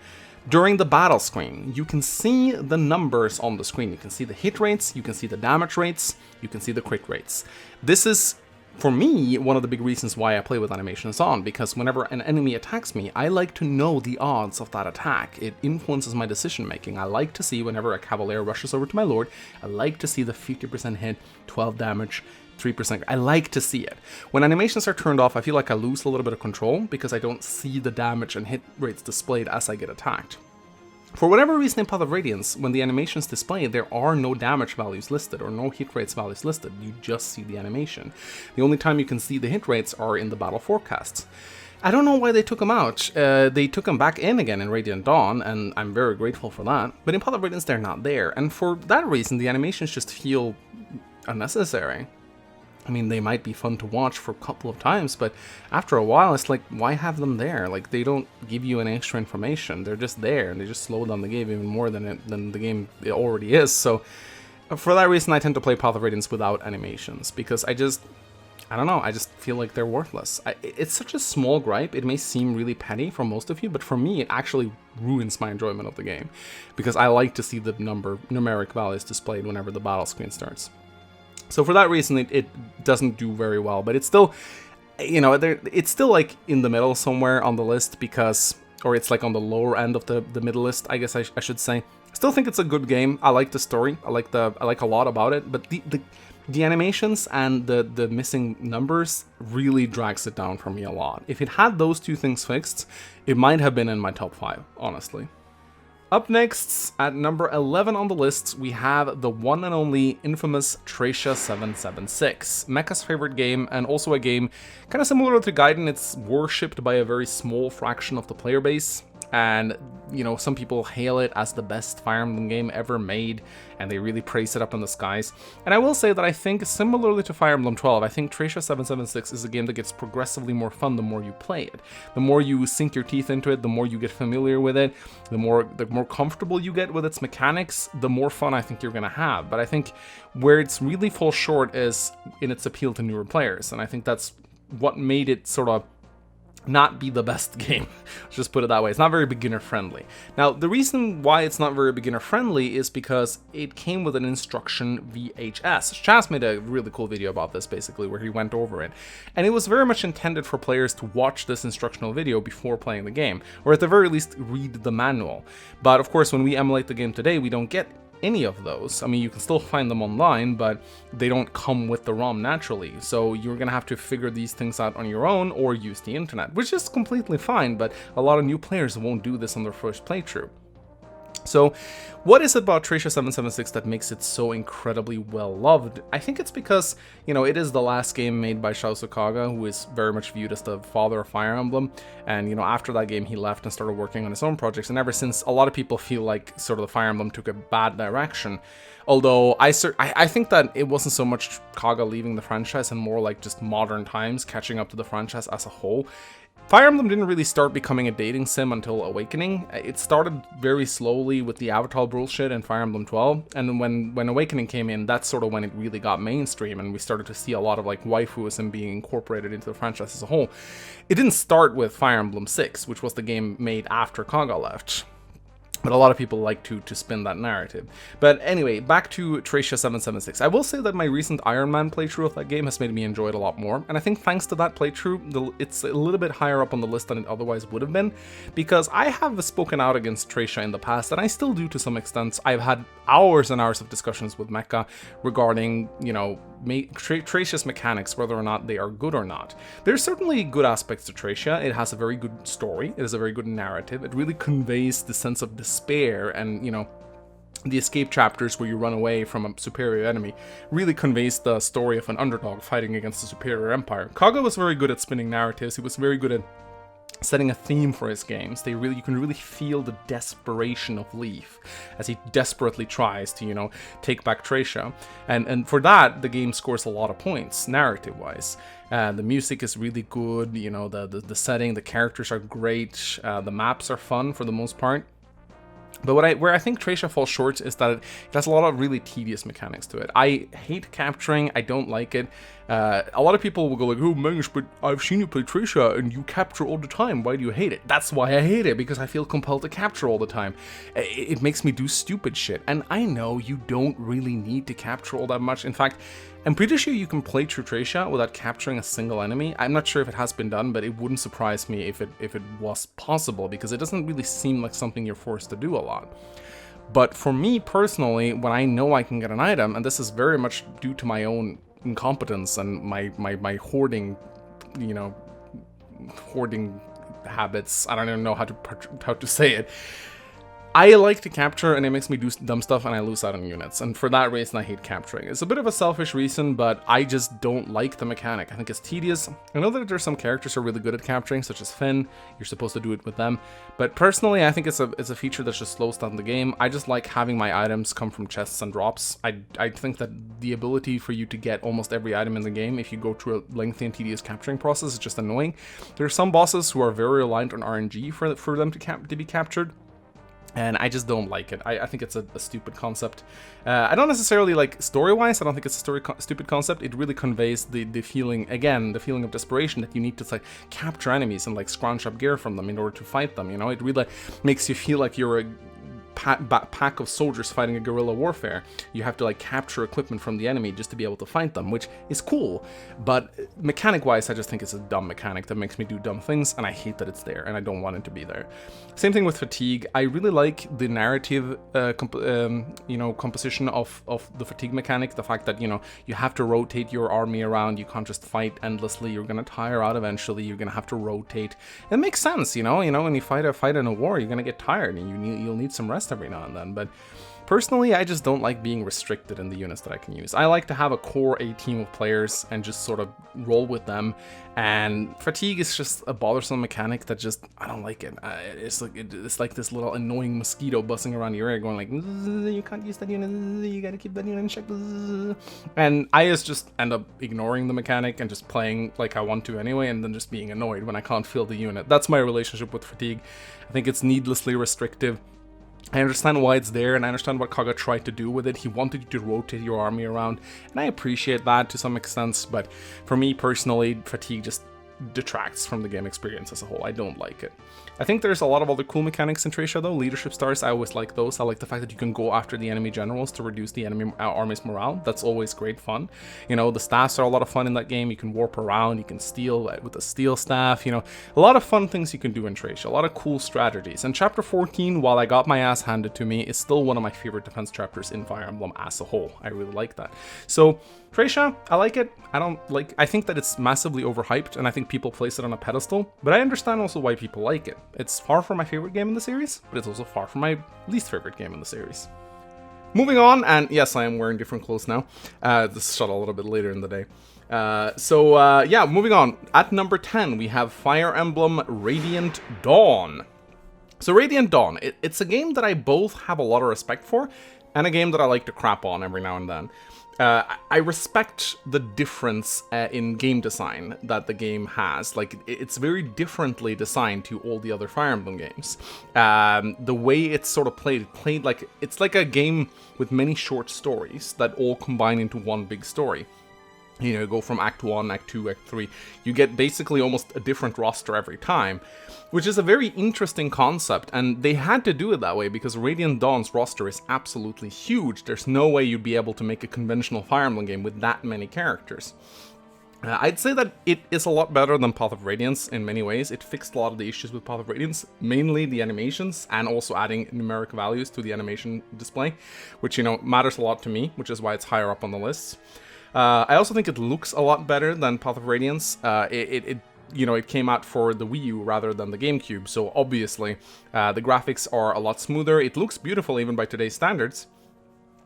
during the battle screen, you can see the numbers on the screen. You can see the hit rates, you can see the damage rates, you can see the crit rates. This is, for me, one of the big reasons why I play with animations on, because whenever an enemy attacks me, I like to know the odds of that attack. It influences my decision making. I like to see whenever a cavalier rushes over to my lord, I like to see the 50% hit, 12 damage, 3%. I like to see it. When animations are turned off, I feel like I lose a little bit of control because I don't see the damage and hit rates displayed as I get attacked. For whatever reason in Path of Radiance, when the animations display, there are no damage values listed or no hit rates values listed. You just see the animation. The only time you can see the hit rates are in the battle forecasts. I don't know why they took them out. They took them back in again in Radiant Dawn, and I'm very grateful for that. But in Path of Radiance, they're not there. And for that reason, the animations just feel unnecessary. I mean, they might be fun to watch for a couple of times, but after a while, it's like, why have them there? Like, they don't give you any extra information. They're just there, and they just slow down the game even more than the game it already is. So, for that reason, I tend to play Path of Radiance without animations, because I don't know, I just feel like they're worthless. It's such a small gripe. It may seem really petty for most of you, but for me, it actually ruins my enjoyment of the game, because I like to see the numeric values displayed whenever the battle screen starts. So for that reason, it doesn't do very well, but it's still, you know, it's still like in the middle somewhere on the list, because, or it's like on the lower end of the middle list, I guess I should say. I still think it's a good game. I like the story. I like a lot about it, but the animations and the missing numbers really drags it down for me a lot. If it had those two things fixed, it might have been in my top 5, honestly. Up next, at number 11 on the list, we have the one and only infamous Tracia 776, Mecha's favorite game, and also a game kind of similar to Gaiden. It's worshipped by a very small fraction of the player base, and, you know, some people hail it as the best Fire Emblem game ever made, and they really praise it up in the skies. And I will say that I think, similarly to Fire Emblem 12, I think Tracia 776 is a game that gets progressively more fun the more you play it. The more you sink your teeth into it, the more you get familiar with it, the more comfortable you get with its mechanics, the more fun I think you're going to have. But I think where it's really falls short is in its appeal to newer players, and I think that's what made it sort of not be the best game. Let's just put it that way. It's not very beginner friendly. Now, the reason why it's not very beginner friendly is because it came with an instruction VHS. Chaz made a really cool video about this, basically, where he went over it. And it was very much intended for players to watch this instructional video before playing the game, or at the very least read the manual. But of course, when we emulate the game today, we don't get any of those. I mean, you can still find them online, but they don't come with the ROM naturally. So you're gonna have to figure these things out on your own or use the internet, which is completely fine, but a lot of new players won't do this on their first playthrough. So what is it about Tracia 776 that makes it so incredibly well loved? I think it's because, you know, it is the last game made by Shao Sukaga, who is very much viewed as the father of Fire Emblem. And, you know, after that game, he left and started working on his own projects. And ever since, a lot of people feel like sort of the Fire Emblem took a bad direction. Although I think that it wasn't so much Kaga leaving the franchise and more like just modern times catching up to the franchise as a whole. Fire Emblem didn't really start becoming a dating sim until Awakening. It started very slowly with the Avatar bullshit in Fire Emblem 12, and when Awakening came in, that's sort of when it really got mainstream, and we started to see a lot of like waifuism being incorporated into the franchise as a whole. It didn't start with Fire Emblem 6, which was the game made after Kaga left. But a lot of people like to spin that narrative. But anyway, back to Tracia 776. I will say that my recent Iron Man playthrough of that game has made me enjoy it a lot more. And I think thanks to that playthrough, it's a little bit higher up on the list than it otherwise would have been. Because I have spoken out against Tracia in the past, and I still do to some extent. I've had hours and hours of discussions with Mecha regarding, you know, Tracia's mechanics, whether or not they are good or not. There's certainly good aspects to Tracia. It has a very good story. It has a very good narrative. It really conveys the sense of despair, and, you know, the escape chapters where you run away from a superior enemy really conveys the story of an underdog fighting against a superior empire. Kaga was very good at spinning narratives. He was very good at setting a theme for his games. You can really feel the desperation of Leaf as he desperately tries to, you know, take back Tracia. And for that, the game scores a lot of points, narrative-wise. The music is really good, you know, the setting, the characters are great, the maps are fun for the most part. But where I think Tracia falls short is that it has a lot of really tedious mechanics to it. I hate capturing, I don't like it. A lot of people will go like, oh, Mengs, but I've seen you play Tracia and you capture all the time. Why do you hate it? That's why I hate it, because I feel compelled to capture all the time. It makes me do stupid shit. And I know you don't really need to capture all that much. In fact, I'm pretty sure you can play through Tracia without capturing a single enemy. I'm not sure if it has been done, but it wouldn't surprise me if it was possible, because it doesn't really seem like something you're forced to do a lot. But for me personally, when I know I can get an item, and this is very much due to my own incompetence and my hoarding, you know, hoarding habits. I don't even know how to say it. I like to capture, and it makes me do dumb stuff, and I lose out on units. And for that reason, I hate capturing. It's a bit of a selfish reason, but I just don't like the mechanic. I think it's tedious. I know that there's some characters who are really good at capturing, such as Finn. You're supposed to do it with them. But personally, I think it's a feature that just slows down the game. I just like having my items come from chests and drops. I think that the ability for you to get almost every item in the game, if you go through a lengthy and tedious capturing process, is just annoying. There are some bosses who are very reliant on RNG for them to be captured. And I just don't like it. I think it's a stupid concept. I don't necessarily like story-wise. I don't think it's a stupid concept. It really conveys the feeling, again, the feeling of desperation that you need to like capture enemies and like scrounge up gear from them in order to fight them. You know, it really makes you feel like you're a pack of soldiers fighting a guerrilla warfare. You have to like capture equipment from the enemy just to be able to fight them, which is cool. But mechanic-wise, I just think it's a dumb mechanic that makes me do dumb things, and I hate that it's there, and I don't want it to be there. Same thing with fatigue. I really like the narrative, composition of the fatigue mechanic. The fact that you have to rotate your army around. You can't just fight endlessly. You're gonna tire out eventually. You're gonna have to rotate. It makes sense, when you fight in a war, you're gonna get tired, and you'll need some rest every now and then. But personally, I just don't like being restricted in the units that I can use. I like to have a core A team of players and just sort of roll with them. And fatigue is just a bothersome mechanic that just, I don't like it. It's like this little annoying mosquito buzzing around your ear going like, you can't use that unit, you gotta keep that unit in check. And I just end up ignoring the mechanic and just playing like I want to anyway, and then just being annoyed when I can't feel the unit. That's my relationship with fatigue. I think it's needlessly restrictive. I understand why it's there, and I understand what Kaga tried to do with it. He wanted you to rotate your army around, and I appreciate that to some extent, but for me personally, fatigue just detracts from the game experience as a whole. I don't like it. I think there's a lot of other cool mechanics in Thracia though. Leadership stars, I always like those. I like the fact that you can go after the enemy generals to reduce the enemy army's morale. That's always great fun. The staffs are a lot of fun in that game. You can warp around, you can steal with the steel staff, a lot of fun things you can do in Thracia, a lot of cool strategies. And chapter 14, while I got my ass handed to me, is still one of my favorite defense chapters in Fire Emblem as a whole. I really like that. So Thracia, I like it. I think that it's massively overhyped, and I think people place it on a pedestal, but I understand also why people like it. It's far from my favorite game in the series, but it's also far from my least favorite game in the series. Moving on, and yes, I am wearing different clothes now. This shot a little bit later in the day. Moving on. At number 10, we have Fire Emblem Radiant Dawn. So Radiant Dawn, it's a game that I both have a lot of respect for, and a game that I like to crap on every now and then. I respect the difference in game design that the game has. Like, it's very differently designed to all the other Fire Emblem games. The way it's sort of played like, it's like a game with many short stories that all combine into one big story. You go from Act 1, Act 2, Act 3. You get basically almost a different roster every time, which is a very interesting concept, and they had to do it that way because Radiant Dawn's roster is absolutely huge. There's no way you'd be able to make a conventional Fire Emblem game with that many characters. I'd say that it is a lot better than Path of Radiance in many ways. It fixed a lot of the issues with Path of Radiance, mainly the animations, and also adding numeric values to the animation display, which, matters a lot to me, which is why it's higher up on the lists. I also think it looks a lot better than Path of Radiance. It came out for the Wii U rather than the GameCube, so obviously the graphics are a lot smoother. It looks beautiful even by today's standards.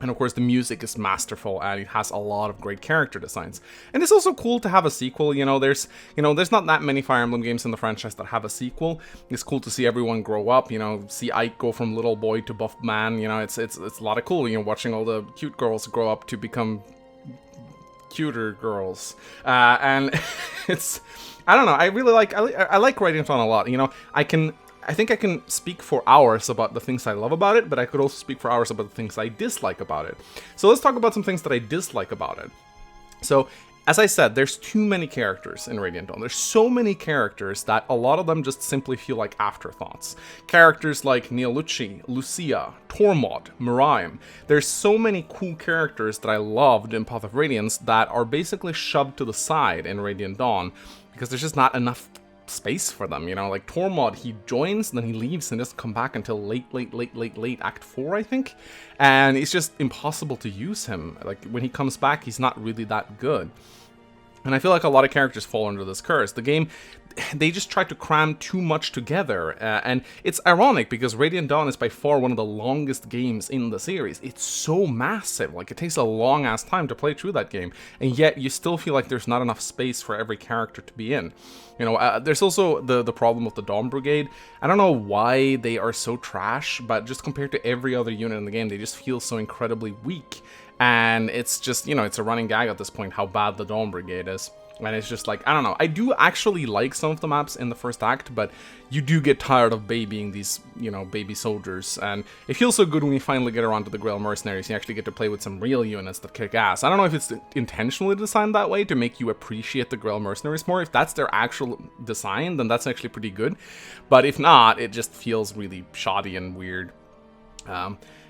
And of course the music is masterful, and it has a lot of great character designs. And it's also cool to have a sequel. There's not that many Fire Emblem games in the franchise that have a sequel. It's cool to see everyone grow up, see Ike go from little boy to buff man. It's a lot of cool, watching all the cute girls grow up to become cuter girls, and I don't know, I really like Radiant Dawn a lot. I think I can speak for hours about the things I love about it, but I could also speak for hours about the things I dislike about it. So let's talk about some things that I dislike about it. So as I said, there's too many characters in Radiant Dawn. There's so many characters that a lot of them just simply feel like afterthoughts. Characters like Neolucci, Lucia, Tormod, Miriam. There's so many cool characters that I loved in Path of Radiance that are basically shoved to the side in Radiant Dawn because there's just not enough space for them. Like Tormod, he joins, then he leaves and doesn't come back until late Act 4, I think. And it's just impossible to use him. Like, when he comes back, he's not really that good. And I feel like a lot of characters fall under this curse. The game, they just try to cram too much together. And it's ironic because Radiant Dawn is by far one of the longest games in the series. It's so massive. Like, it takes a long ass time to play through that game. And yet, you still feel like there's not enough space for every character to be in. You know, there's also the problem with the Dawn Brigade. I don't know why they are so trash, but just compared to every other unit in the game, they just feel so incredibly weak. And it's just, you know, it's a running gag at this point how bad the Dawn Brigade is. And it's just like, I don't know. I do actually like some of the maps in the first act, but you do get tired of babying these, you know, baby soldiers. And it feels so good when you finally get around to the Grail Mercenaries. You actually get to play with some real units that kick ass. I don't know if it's intentionally designed that way to make you appreciate the Grail Mercenaries more. If that's their actual design, then that's actually pretty good. But if not, it just feels really shoddy and weird.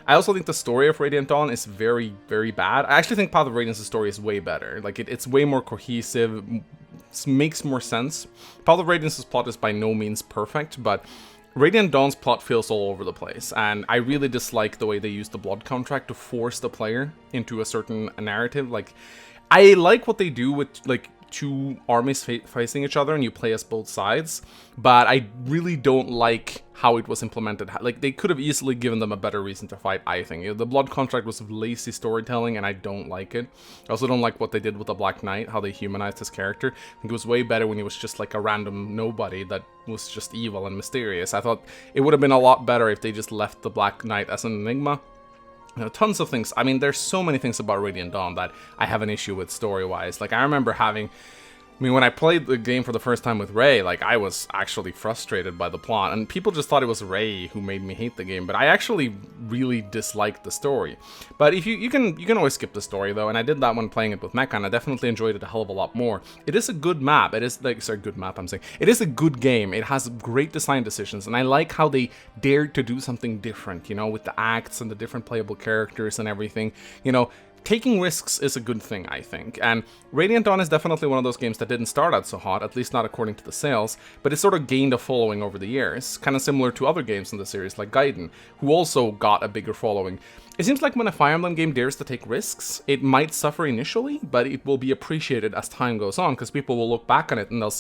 I also think the story of Radiant Dawn is very, very bad. I actually think Path of Radiance's story is way better. Like, it's way more cohesive, makes more sense. Path of Radiance's plot is by no means perfect, but Radiant Dawn's plot feels all over the place, and I really dislike the way they use the blood contract to force the player into a certain narrative. Like, I like what they do with, like, two armies facing each other and you play as both sides, but I really don't like how it was implemented. Like, they could have easily given them a better reason to fight, I think. You know, the blood contract was lazy storytelling and I don't like it. I also don't like what they did with the Black Knight, how they humanized his character. I think it was way better when he was just like a random nobody that was just evil and mysterious. I thought it would have been a lot better if they just left the Black Knight as an enigma. You know, tons of things. I mean, there's so many things about Radiant Dawn that I have an issue with story-wise. Like, I remember when I played the game for the first time with Ray, like, I was actually frustrated by the plot, and people just thought it was Ray who made me hate the game, but I actually really disliked the story. But if you can always skip the story, though, and I did that when playing it with Mecha, and I definitely enjoyed it a hell of a lot more. It is a good map. It is, like, sorry, good map, I'm saying. It is a good game. It has great design decisions, and I like how they dared to do something different, you know, with the acts and the different playable characters and everything, you know. Taking risks is a good thing, I think, and Radiant Dawn is definitely one of those games that didn't start out so hot, at least not according to the sales, but it sort of gained a following over the years, kind of similar to other games in the series like Gaiden, who also got a bigger following. It seems like when a Fire Emblem game dares to take risks, it might suffer initially, but it will be appreciated as time goes on, because people will look back on it and they'll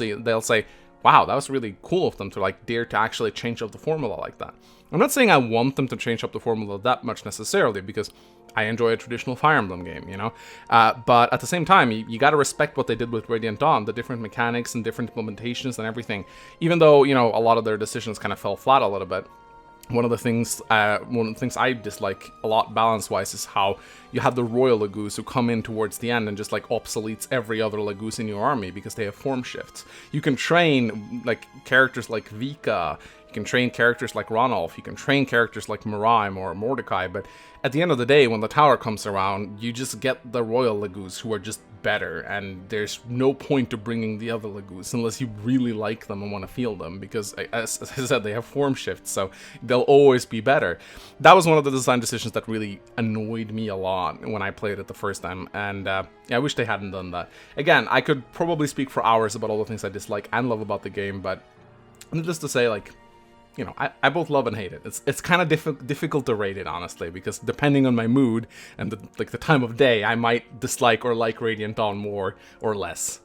say, wow, that was really cool of them to, like, dare to actually change up the formula like that. I'm not saying I want them to change up the formula that much necessarily, because I enjoy a traditional Fire Emblem game, you know? But at the same time, you gotta respect what they did with Radiant Dawn, the different mechanics and different implementations and everything. Even though, you know, a lot of their decisions kind of fell flat a little bit. One of the things I dislike a lot balance-wise is how you have the Royal Lagoos who come in towards the end and just, like, obsoletes every other Lagoos in your army because they have form shifts. You can train, like, characters like Vika, you can train characters like Ranulf, you can train characters like Miraim or Mordecai, but at the end of the day, when the tower comes around, you just get the Royal Lagoos who are just better, and there's no point to bringing the other Lagoos unless you really like them and want to feel them, because, as I said, they have form shifts, so they'll always be better. That was one of the design decisions that really annoyed me a lot when I played it the first time, and yeah, I wish they hadn't done that. Again, I could probably speak for hours about all the things I dislike and love about the game, but needless to say, like, you know, I both love and hate it. It's kind of difficult to rate it, honestly, because depending on my mood and the time of day, I might dislike or like Radiant Dawn more or less.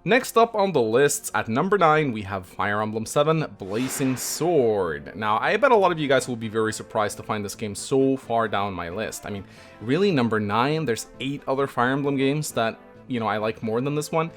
Next up on the list, at number 9, we have Fire Emblem 7 Blazing Sword. Now, I bet a lot of you guys will be very surprised to find this game so far down my list. I mean, really, number 9? There's 8 other Fire Emblem games that, you know, I like more than this one.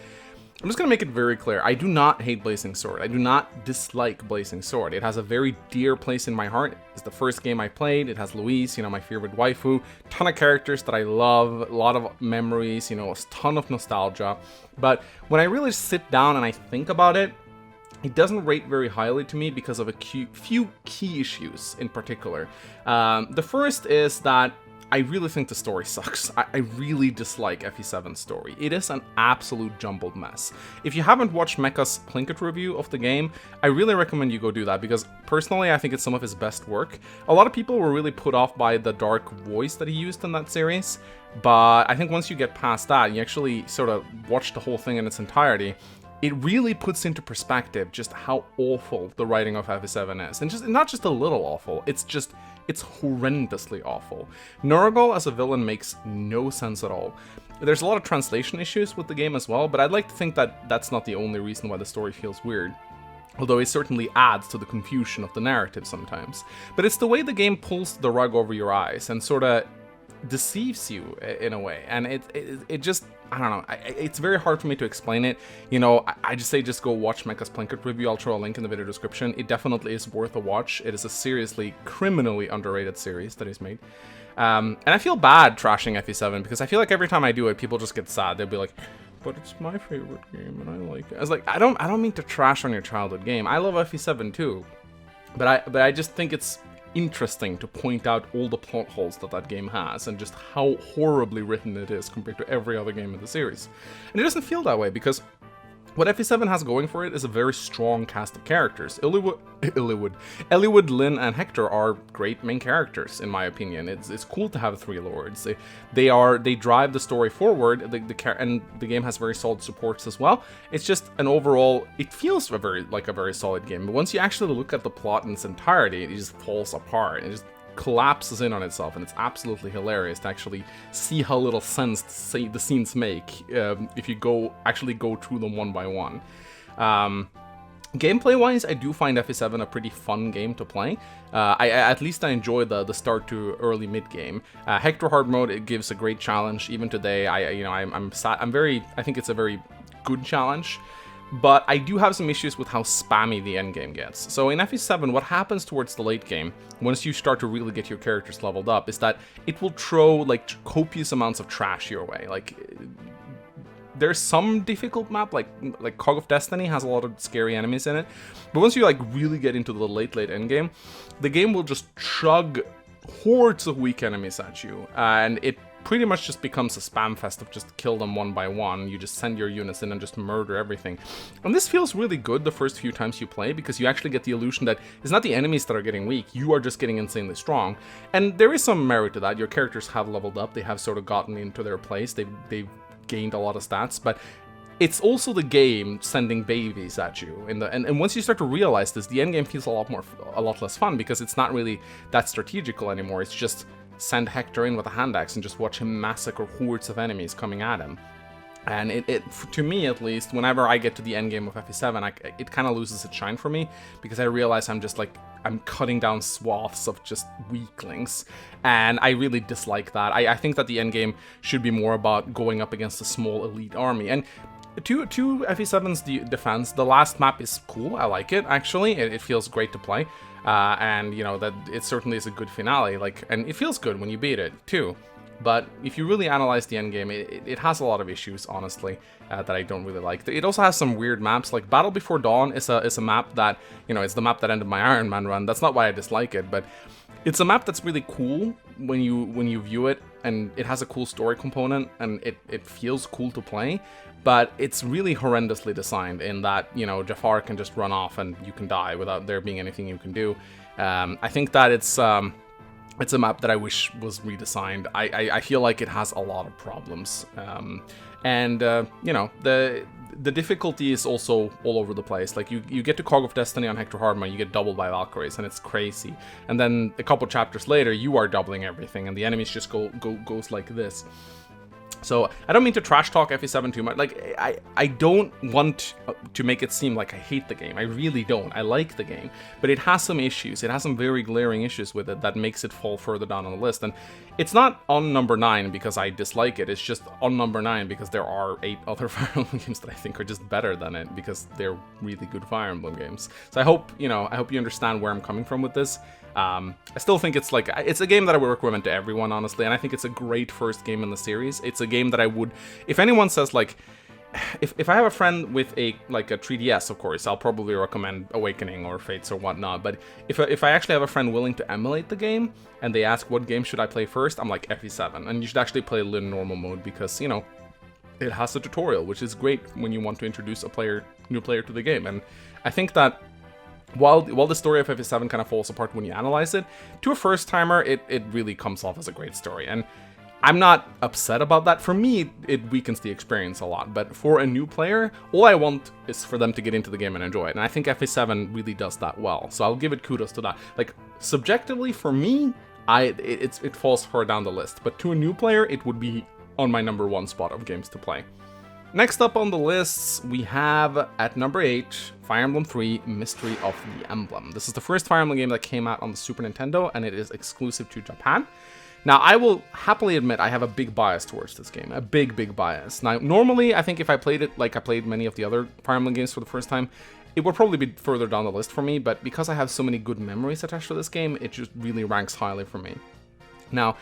I'm just going to make it very clear, I do not hate Blazing Sword. I do not dislike Blazing Sword. It has a very dear place in my heart. It's the first game I played. It has Louise, you know, my favorite waifu. Ton of characters that I love, a lot of memories, you know, a ton of nostalgia. But when I really sit down and I think about it, it doesn't rate very highly to me because of a few key issues in particular. The first is that I really think the story sucks. I really dislike FE7's story. It is an absolute jumbled mess. If you haven't watched Mecha's Plinkett review of the game, I really recommend you go do that, because personally I think it's some of his best work. A lot of people were really put off by the dark voice that he used in that series, but I think once you get past that, you actually sort of watch the whole thing in its entirety, it really puts into perspective just how awful the writing of FE7 is. And just not just a little awful, it's just it's horrendously awful. Nurgle as a villain makes no sense at all. There's a lot of translation issues with the game as well, but I'd like to think that that's not the only reason why the story feels weird. Although it certainly adds to the confusion of the narrative sometimes. But it's the way the game pulls the rug over your eyes and sort of deceives you in a way. And it just, I don't know, it's very hard for me to explain it. You know, I just say just go watch Mecha's Plinkett review. I'll throw a link in the video description. It definitely is worth a watch. It is a seriously, criminally underrated series that he's made. And I feel bad trashing FE7 because I feel like every time I do it, people just get sad. They'll be like, but it's my favorite game and I like it. I was like, I don't mean to trash on your childhood game. I love FE7 too. But I just think it's interesting to point out all the plot holes that game has and just how horribly written it is compared to every other game in the series. And it doesn't feel that way because what FE7 has going for it is a very strong cast of characters. Eliwood, Lyn, and Hector are great main characters, in my opinion. It's cool to have three lords. They drive the story forward, and the game has very solid supports as well. It's just an overall, it feels like a very solid game. But once you actually look at the plot in its entirety, it just falls apart. It just collapses in on itself, and it's absolutely hilarious to actually see how little sense the scenes make if you actually go through them one by one. Gameplay wise, I do find FE7 a pretty fun game to play. At least I enjoy the start to early mid game. Hector hard mode, it gives a great challenge even today. I think it's a very good challenge. But I do have some issues with how spammy the endgame gets. So in FE7, what happens towards the late game, once you start to really get your characters leveled up, is that it will throw like copious amounts of trash your way. Like, there's some difficult map, like Cog of Destiny has a lot of scary enemies in it. But once you like really get into the late endgame, the game will just chug hordes of weak enemies at you, and it pretty much just becomes a spam fest of just kill them one by one. You just send your units in and just murder everything. And this feels really good the first few times you play, because you actually get the illusion that it's not the enemies that are getting weak, you are just getting insanely strong. And there is some merit to that. Your characters have leveled up, they have sort of gotten into their place, they've gained a lot of stats, but it's also the game sending babies at you. And once you start to realize this, the endgame feels a lot less fun, because it's not really that strategical anymore. It's just send Hector in with a hand axe and just watch him massacre hordes of enemies coming at him. And it to me at least, whenever I get to the end game of FE7, it kind of loses its shine for me, because I realize I'm cutting down swaths of just weaklings, and I really dislike that. I think that the end game should be more about going up against a small elite army. And to FE7's defense, the last map is cool. I like it, actually. It feels great to play. And, you know, that it certainly is a good finale, and it feels good when you beat it, too. But if you really analyze the endgame, it has a lot of issues, honestly, that I don't really like. It also has some weird maps, like Battle Before Dawn is a map that, you know, it's the map that ended my Iron Man run. That's not why I dislike it, but it's a map that's really cool when you view it, and it has a cool story component, and it feels cool to play. But it's really horrendously designed in that, you know, Jafar can just run off and you can die without there being anything you can do. I think that it's a map that I wish was redesigned. I feel like it has a lot of problems. You know, the difficulty is also all over the place. Like, you get to Cog of Destiny on Hector Hardman, you get doubled by Valkyries, and it's crazy. And then a couple chapters later, you are doubling everything, and the enemies just goes like this. So, I don't mean to trash talk FE7 too much. Like, I don't want to make it seem like I hate the game. I really don't. I like the game. But it has some issues. It has some very glaring issues with it that makes it fall further down on the list. And it's not on number 9 because I dislike it. It's just on number 9 because there are 8 other Fire Emblem games that I think are just better than it, because they're really good Fire Emblem games. So I hope you understand where I'm coming from with this. I still think it's a game that I would recommend to everyone, honestly, and I think it's a great first game in the series. It's a game that I would, if anyone says, like, if I have a friend with a 3DS, of course, I'll probably recommend Awakening or Fates or whatnot, but if I actually have a friend willing to emulate the game, and they ask what game should I play first, I'm like, FE7, and you should actually play Lyn normal mode, because, you know, it has a tutorial, which is great when you want to introduce a new player to the game. And I think that while the story of FE7 kind of falls apart when you analyze it, to a first-timer, it really comes off as a great story. And I'm not upset about that. For me, it weakens the experience a lot, but for a new player, all I want is for them to get into the game and enjoy it, and I think FA7 really does that well, so I'll give it kudos to that. Like, subjectively, for me, it falls far down the list, but to a new player, it would be on my number 1 spot of games to play. Next up on the lists, we have, at number 8, Fire Emblem 3 Mystery of the Emblem. This is the first Fire Emblem game that came out on the Super Nintendo, and it is exclusive to Japan. Now, I will happily admit I have a big bias towards this game, a big bias. Now, normally, I think if I played it like I played many of the other Fire Emblem games for the first time, it would probably be further down the list for me, but because I have so many good memories attached to this game, it just really ranks highly for me. Now,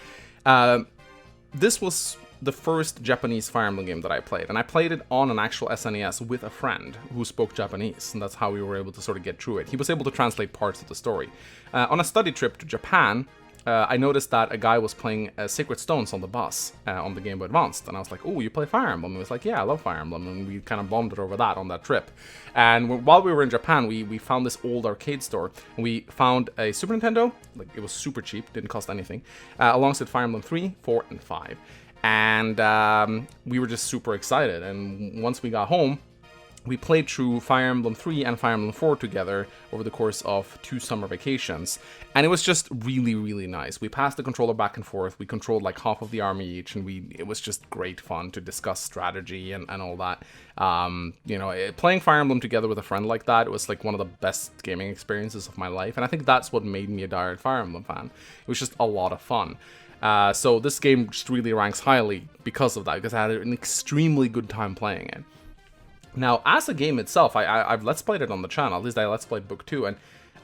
this was the first Japanese Fire Emblem game that I played, and I played it on an actual SNES with a friend who spoke Japanese, and that's how we were able to sort of get through it. He was able to translate parts of the story. On a study trip to Japan, I noticed that a guy was playing Sacred Stones on the bus on the Game Boy Advance, and I was like, "Oh, you play Fire Emblem?" And he was like, "Yeah, I love Fire Emblem," and we kind of bonded over that on that trip. And while we were in Japan, we found this old arcade store, and we found a Super Nintendo, like it was super cheap, didn't cost anything, alongside Fire Emblem 3, 4, and 5. And we were just super excited, and once we got home, we played through Fire Emblem 3 and Fire Emblem 4 together over the course of 2 summer vacations, and it was just really nice. We passed the controller back and forth, we controlled like half of the army each, and it was just great fun to discuss strategy and all that. You know, playing Fire Emblem together with a friend like that, it was like one of the best gaming experiences of my life, and I think that's what made me a diehard Fire Emblem fan. It was just a lot of fun. So this game just really ranks highly because of that, because I had an extremely good time playing it. Now, as a game itself, I've Let's Played it on the channel, at least I Let's Played Book 2, and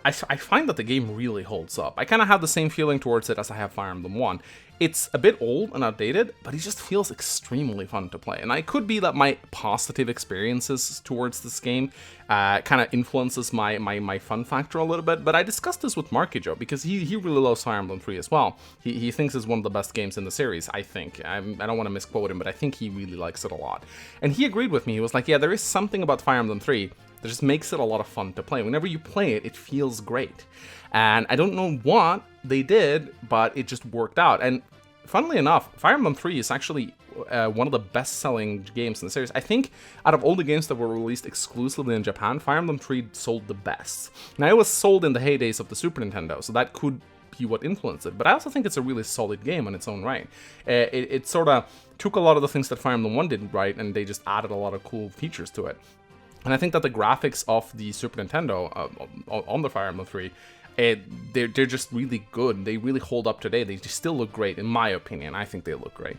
I find that the game really holds up. I kind of have the same feeling towards it as I have Fire Emblem 1. It's a bit old and outdated, but it just feels extremely fun to play. And it could be that my positive experiences towards this game kind of influences my fun factor a little bit. But I discussed this with Markijo, because he really loves Fire Emblem 3 as well. He thinks it's one of the best games in the series, I think. I don't want to misquote him, but I think he really likes it a lot. And he agreed with me. He was like, yeah, there is something about Fire Emblem 3 that just makes it a lot of fun to play. Whenever you play it, it feels great. And I don't know what they did, but it just worked out. And funnily enough, Fire Emblem 3 is actually one of the best-selling games in the series. I think out of all the games that were released exclusively in Japan, Fire Emblem 3 sold the best. Now, it was sold in the heydays of the Super Nintendo, so that could be what influenced it. But I also think it's a really solid game on its own right. It sort of took a lot of the things that Fire Emblem 1 did right, and they just added a lot of cool features to it. And I think that the graphics of the Super Nintendo on the Fire Emblem 3, they're just really good. They really hold up today. They just still look great, in my opinion. I think they look great.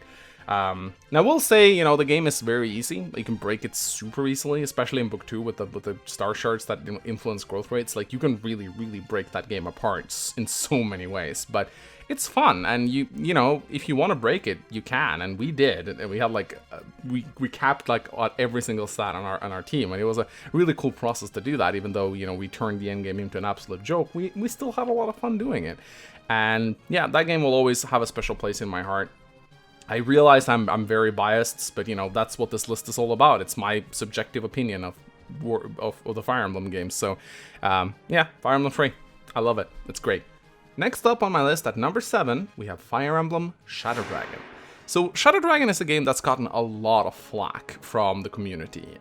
Now, I will say, you know, the game is very easy. You can break it super easily, especially in Book 2 with the star shards that influence growth rates. Like, you can really break that game apart in so many ways. But it's fun, and you know, if you want to break it, you can, and we did. And we had like we capped like every single stat on our team, and it was a really cool process to do that. Even though, you know, we turned the end game into an absolute joke, we still had a lot of fun doing it. And yeah, that game will always have a special place in my heart. I realize I'm very biased, but you know, that's what this list is all about. It's my subjective opinion of the Fire Emblem games. So yeah, Fire Emblem 3, I love it. It's great. Next up on my list at number 7, we have Fire Emblem Shadow Dragon. So Shadow Dragon is a game that's gotten a lot of flack from the community.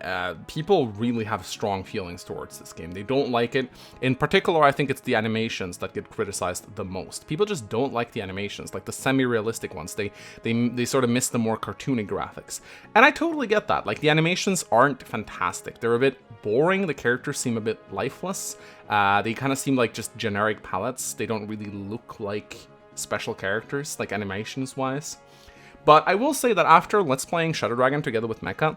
People really have strong feelings towards this game. They don't like it. In particular, I think it's the animations that get criticized the most. People just don't like the animations, like the semi-realistic ones. They sort of miss the more cartoony graphics. And I totally get that. Like, the animations aren't fantastic. They're a bit boring. The characters seem a bit lifeless. They kind of seem like just generic palettes. They don't really look like special characters, like animations-wise. But I will say that after Let's Playing Shadow Dragon together with Mecha,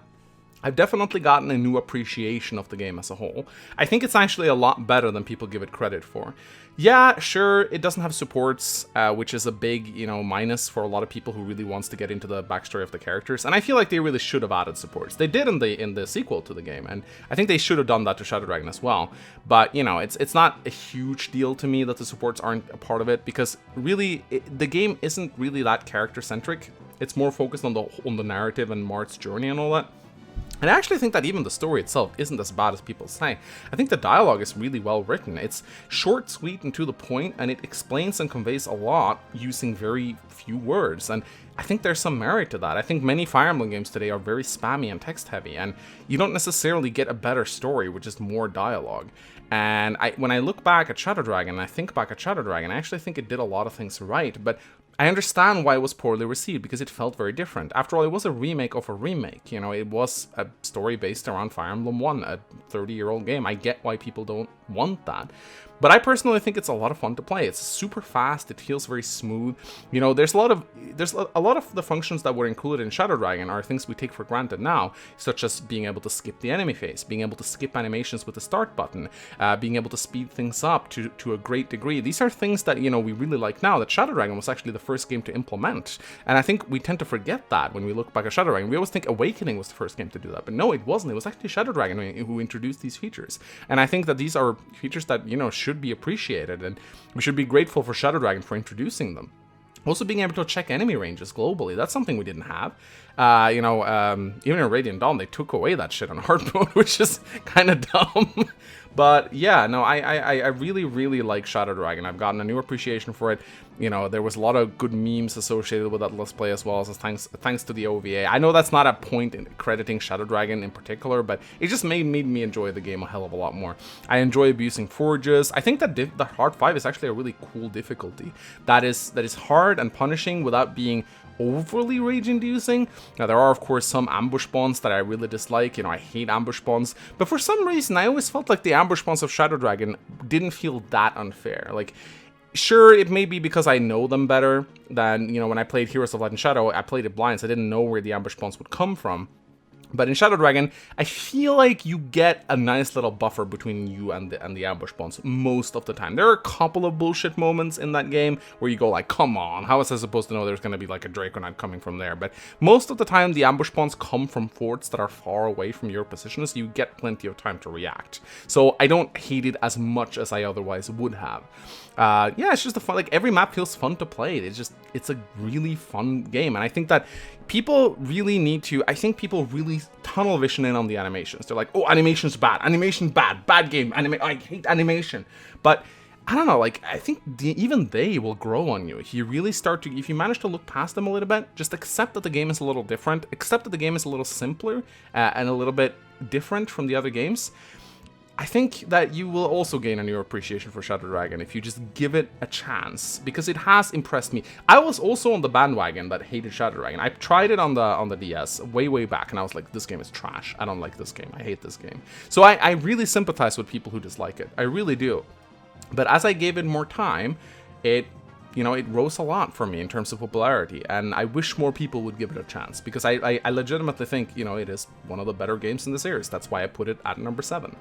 I've definitely gotten a new appreciation of the game as a whole. I think it's actually a lot better than people give it credit for. Yeah, sure, it doesn't have supports, which is a big, you know, minus for a lot of people who really wants to get into the backstory of the characters. And I feel like they really should have added supports. They did in the sequel to the game, and I think they should have done that to Shadow Dragon as well. But, you know, it's not a huge deal to me that the supports aren't a part of it, because really, the game isn't really that character-centric. It's more focused on the narrative and Mart's journey and all that. And I actually think that even the story itself isn't as bad as people say. I think the dialogue is really well written. It's short, sweet, and to the point, and it explains and conveys a lot using very few words. And I think there's some merit to that. I think many Fire Emblem games today are very spammy and text-heavy, and you don't necessarily get a better story with just more dialogue. And when I look back at Shadow Dragon, I think back at Shadow Dragon, I actually think it did a lot of things right, but I understand why it was poorly received, because it felt very different. After all, it was a remake of a remake. You know, it was a story based around Fire Emblem 1, a 30-year-old game. I get why people don't want that. But I personally think it's a lot of fun to play. It's super fast. It feels very smooth. You know, there's a lot of the functions that were included in Shadow Dragon are things we take for granted now, such as being able to skip the enemy phase, being able to skip animations with the start button, being able to speed things up to a great degree. These are things that, you know, we really like now, that Shadow Dragon was actually the first game to implement. And I think we tend to forget that when we look back at Shadow Dragon. We always think Awakening was the first game to do that, but no, it wasn't. It was actually Shadow Dragon who introduced these features. And I think that these are features that, you know, should be appreciated, and we should be grateful for Shadow Dragon for introducing them. Also, being able to check enemy ranges globally, that's something we didn't have. Even in Radiant Dawn, they took away that shit on hard mode, which is kind of dumb. But yeah, no, I really, really like Shadow Dragon. I've gotten a new appreciation for it. You know, there was a lot of good memes associated with that Let's Play as well, so thanks to the OVA. I know that's not a point in crediting Shadow Dragon in particular, but it just made me enjoy the game a hell of a lot more. I enjoy abusing forges. I think that the Hard 5 is actually a really cool difficulty. That is hard and punishing without being overly rage-inducing. Now, there are, of course, some ambush spawns that I really dislike. You know, I hate ambush spawns. But for some reason, I always felt like the ambush spawns of Shadow Dragon didn't feel that unfair. Like, sure, it may be because I know them better than, you know, when I played Heroes of Light and Shadow, I played it blind, so I didn't know where the ambush spawns would come from. But in Shadow Dragon, I feel like you get a nice little buffer between you and the ambush spawns most of the time. There are a couple of bullshit moments in that game where you go like, come on, how was I supposed to know there's going to be like a Draconite coming from there? But most of the time, the ambush spawns come from forts that are far away from your position, so you get plenty of time to react. So I don't hate it as much as I otherwise would have. Yeah, it's just a fun, like, every map feels fun to play. It's a really fun game, and I think that people really need to, I think people really tunnel vision in on the animations. They're like, oh, animation's bad, bad game, I hate animation. But I don't know, like, I think even they will grow on you. If you really start to, if you manage to look past them a little bit, just accept that the game is a little different, accept that the game is a little simpler, and a little bit different from the other games. I think that you will also gain a new appreciation for Shadow Dragon if you just give it a chance, because it has impressed me. I was also on the bandwagon that hated Shadow Dragon. I tried it on the DS way back, and I was like, this game is trash. I don't like this game. I hate this game. So I really sympathize with people who dislike it. I really do. But as I gave it more time, it rose a lot for me in terms of popularity, and I wish more people would give it a chance, because I legitimately think, you know, it is one of the better games in the series. That's why I put it at number 7.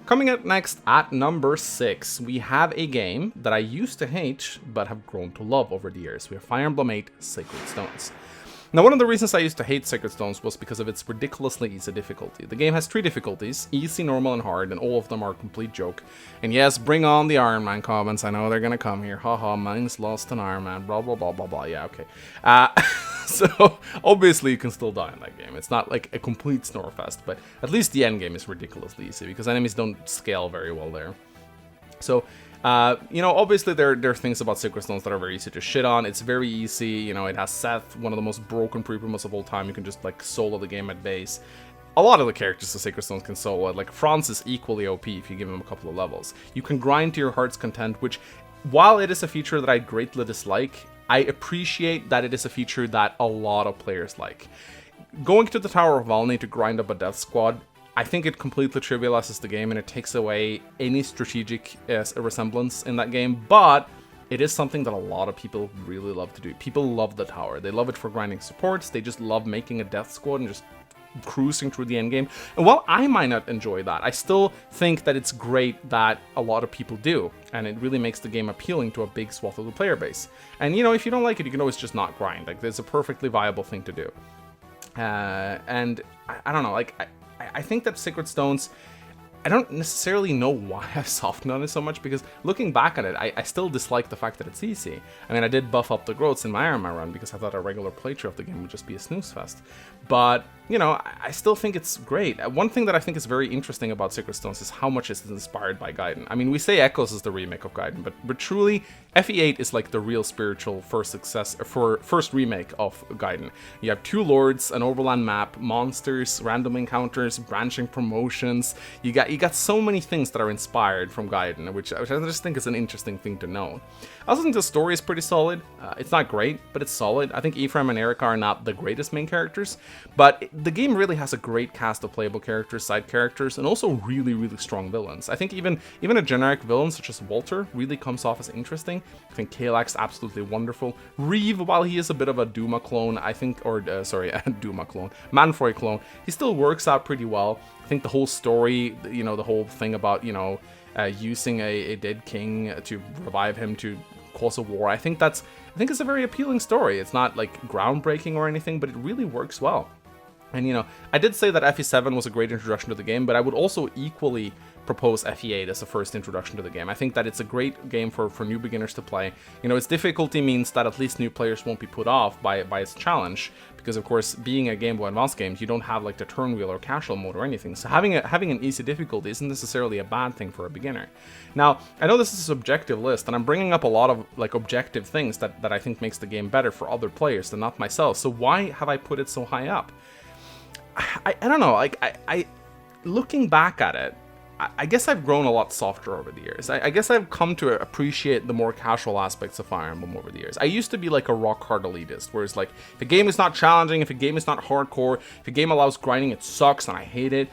Coming up next at number 6, we have a game that I used to hate, but have grown to love over the years. We have Fire Emblem 8 Sacred Stones. Now, one of the reasons I used to hate Sacred Stones was because of its ridiculously easy difficulty. The game has 3 difficulties, easy, normal, and hard, and all of them are a complete joke. And yes, bring on the Iron Man comments, I know they're gonna come here. Haha, mine's lost an Iron Man, blah blah blah blah blah, yeah, okay. So, obviously you can still die in that game. It's not like a complete snorefest, but at least the end game is ridiculously easy, because enemies don't scale very well there. So, obviously there are things about Sacred Stones that are very easy to shit on. It's very easy, you know, it has Seth, one of the most broken pre-promos of all time. You can just, like, solo the game at base. A lot of the characters the Sacred Stones can solo. Like, Franz is equally OP if you give him a couple of levels. You can grind to your heart's content, which, while it is a feature that I greatly dislike, I appreciate that it is a feature that a lot of players like. Going to the Tower of Valny to grind up a death squad, I think it completely trivializes the game, and it takes away any strategic resemblance in that game, but it is something that a lot of people really love to do. People love the tower. They love it for grinding supports. They just love making a death squad and just cruising through the end game. And while I might not enjoy that, I still think that it's great that a lot of people do, and it really makes the game appealing to a big swath of the player base. And, you know, if you don't like it, you can always just not grind. Like, it's a perfectly viable thing to do. And I don't know, like, I think that Sacred Stones, I don't necessarily know why I've softened on it so much, because looking back at it, I still dislike the fact that it's easy. I mean, I did buff up the growths in my Iron Man run because I thought a regular playthrough of the game would just be a snooze fest. But you know, I still think it's great. One thing that I think is very interesting about Sacred Stones is how much it's inspired by Gaiden. I mean, we say Echoes is the remake of Gaiden, but truly, FE8 is like the real spiritual first remake of Gaiden. You have 2 lords, an overland map, monsters, random encounters, branching promotions. You got so many things that are inspired from Gaiden, which I just think is an interesting thing to know. I also think the story is pretty solid. It's not great, but it's solid. I think Ephraim and Erica are not the greatest main characters, but the game really has a great cast of playable characters, side characters, and also really, really strong villains. I think even a generic villain such as Walter really comes off as interesting. I think Kalak's absolutely wonderful. Reeve, while he is a bit of a Duma clone, I think, Duma clone, Manfroy clone, he still works out pretty well. I think the whole story, you know, the whole thing about, you know, using a dead king to revive him to cause a war, I think it's a very appealing story. It's not like groundbreaking or anything, but it really works well. And, you know, I did say that FE7 was a great introduction to the game, but I would also equally propose FE8 as a first introduction to the game. I think that it's a great game for new beginners to play. You know, its difficulty means that at least new players won't be put off by its challenge, because of course, being a Game Boy Advance game, you don't have like the turn wheel or casual mode or anything. So having an easy difficulty isn't necessarily a bad thing for a beginner. Now, I know this is a subjective list, and I'm bringing up a lot of like objective things that I think makes the game better for other players than not myself. So why have I put it so high up? I don't know, like, I looking back at it, I guess I've grown a lot softer over the years. I guess I've come to appreciate the more casual aspects of Fire Emblem over the years. I used to be like a rock-hard elitist, where it's like, if a game is not challenging, if a game is not hardcore, if a game allows grinding, it sucks and I hate it.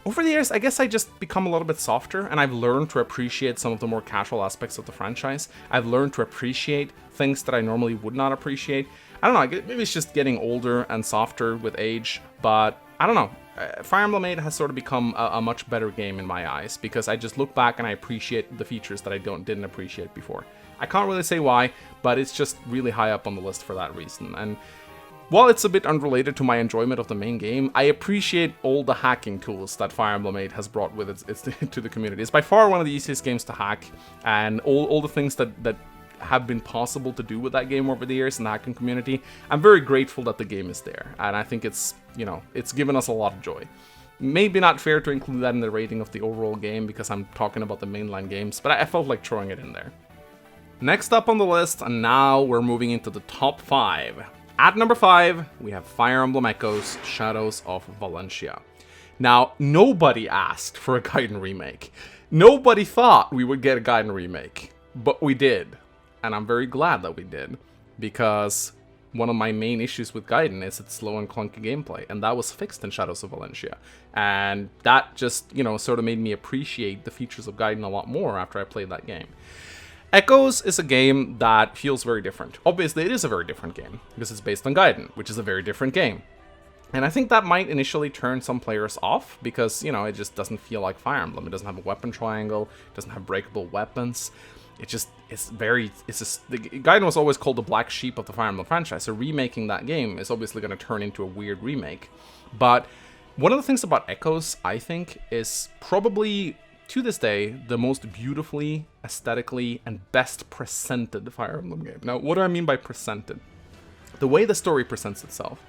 Over the years, I guess I just become a little bit softer, and I've learned to appreciate some of the more casual aspects of the franchise. I've learned to appreciate things that I normally would not appreciate. I don't know, maybe it's just getting older and softer with age, but I don't know. Fire Emblem 8 has sort of become a much better game in my eyes, because I just look back and I appreciate the features that I didn't appreciate before. I can't really say why, but it's just really high up on the list for that reason. And while it's a bit unrelated to my enjoyment of the main game, I appreciate all the hacking tools that Fire Emblem 8 has brought with it to the community. It's by far one of the easiest games to hack, and all the things that have been possible to do with that game over the years in the hacking community, I'm very grateful that the game is there, and I think it's, you know, it's given us a lot of joy. Maybe not fair to include that in the rating of the overall game because I'm talking about the mainline games, but I felt like throwing it in there. Next up on the list, and now we're moving into the top 5. At number 5, we have Fire Emblem Echoes: Shadows of Valentia. Now, nobody asked for a Gaiden remake. Nobody thought we would get a Gaiden remake, but we did. And I'm very glad that we did, because one of my main issues with Gaiden is its slow and clunky gameplay, and that was fixed in Shadows of Valentia. And that just, you know, sort of made me appreciate the features of Gaiden a lot more after I played that game. Echoes is a game that feels very different. Obviously, it is a very different game, because it's based on Gaiden, which is a very different game. And I think that might initially turn some players off, because, you know, it just doesn't feel like Fire Emblem. It doesn't have a weapon triangle, it doesn't have breakable weapons. Gaiden was always called the black sheep of the Fire Emblem franchise, so remaking that game is obviously going to turn into a weird remake. But one of the things about Echoes, I think, is probably, to this day, the most beautifully, aesthetically, and best presented Fire Emblem game. Now, what do I mean by presented? The way the story presents itself,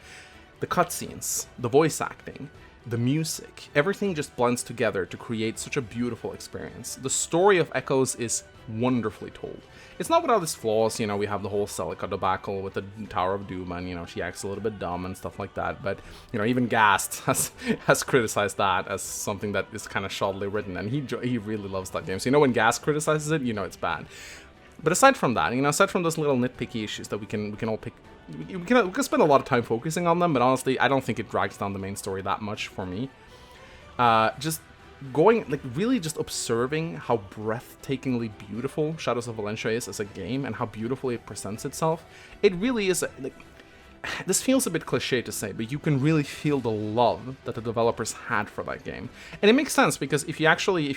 the cutscenes, the voice acting, the music, everything just blends together to create such a beautiful experience. The story of Echoes is wonderfully told. It's not without its flaws, you know, we have the whole Celica debacle with the Tower of Doom, and, you know, she acts a little bit dumb and stuff like that, but, you know, even Gast has criticized that as something that is kind of shoddily written, and he really loves that game. So, you know, when Gast criticizes it, you know it's bad. But aside from that, you know, aside from those little nitpicky issues that we can all pick, we can spend a lot of time focusing on them, but honestly, I don't think it drags down the main story that much for me. Just going, like, really just observing how breathtakingly beautiful Shadows of Valentia is as a game, and how beautifully it presents itself. It really is, like, this feels a bit cliche to say, but you can really feel the love that the developers had for that game. And it makes sense, because we actually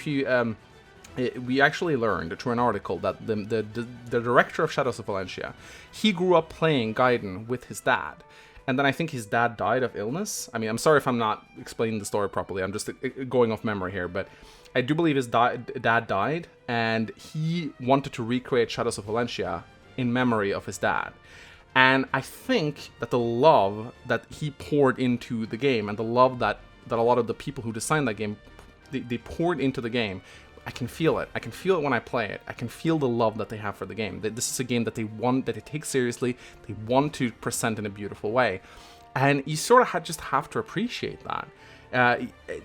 learned through an article that the director of Shadows of Valentia, he grew up playing Gaiden with his dad. And then I think his dad died of illness. I mean, I'm sorry if I'm not explaining the story properly. I'm just going off memory here. But I do believe his dad died, and he wanted to recreate Shadows of Valentia in memory of his dad. And I think that the love that he poured into the game, and the love that a lot of the people who designed that game, they poured into the game, I can feel it. I can feel it when I play it. I can feel the love that they have for the game. This is a game that they take seriously, they want to present in a beautiful way. And you sort of just have to appreciate that.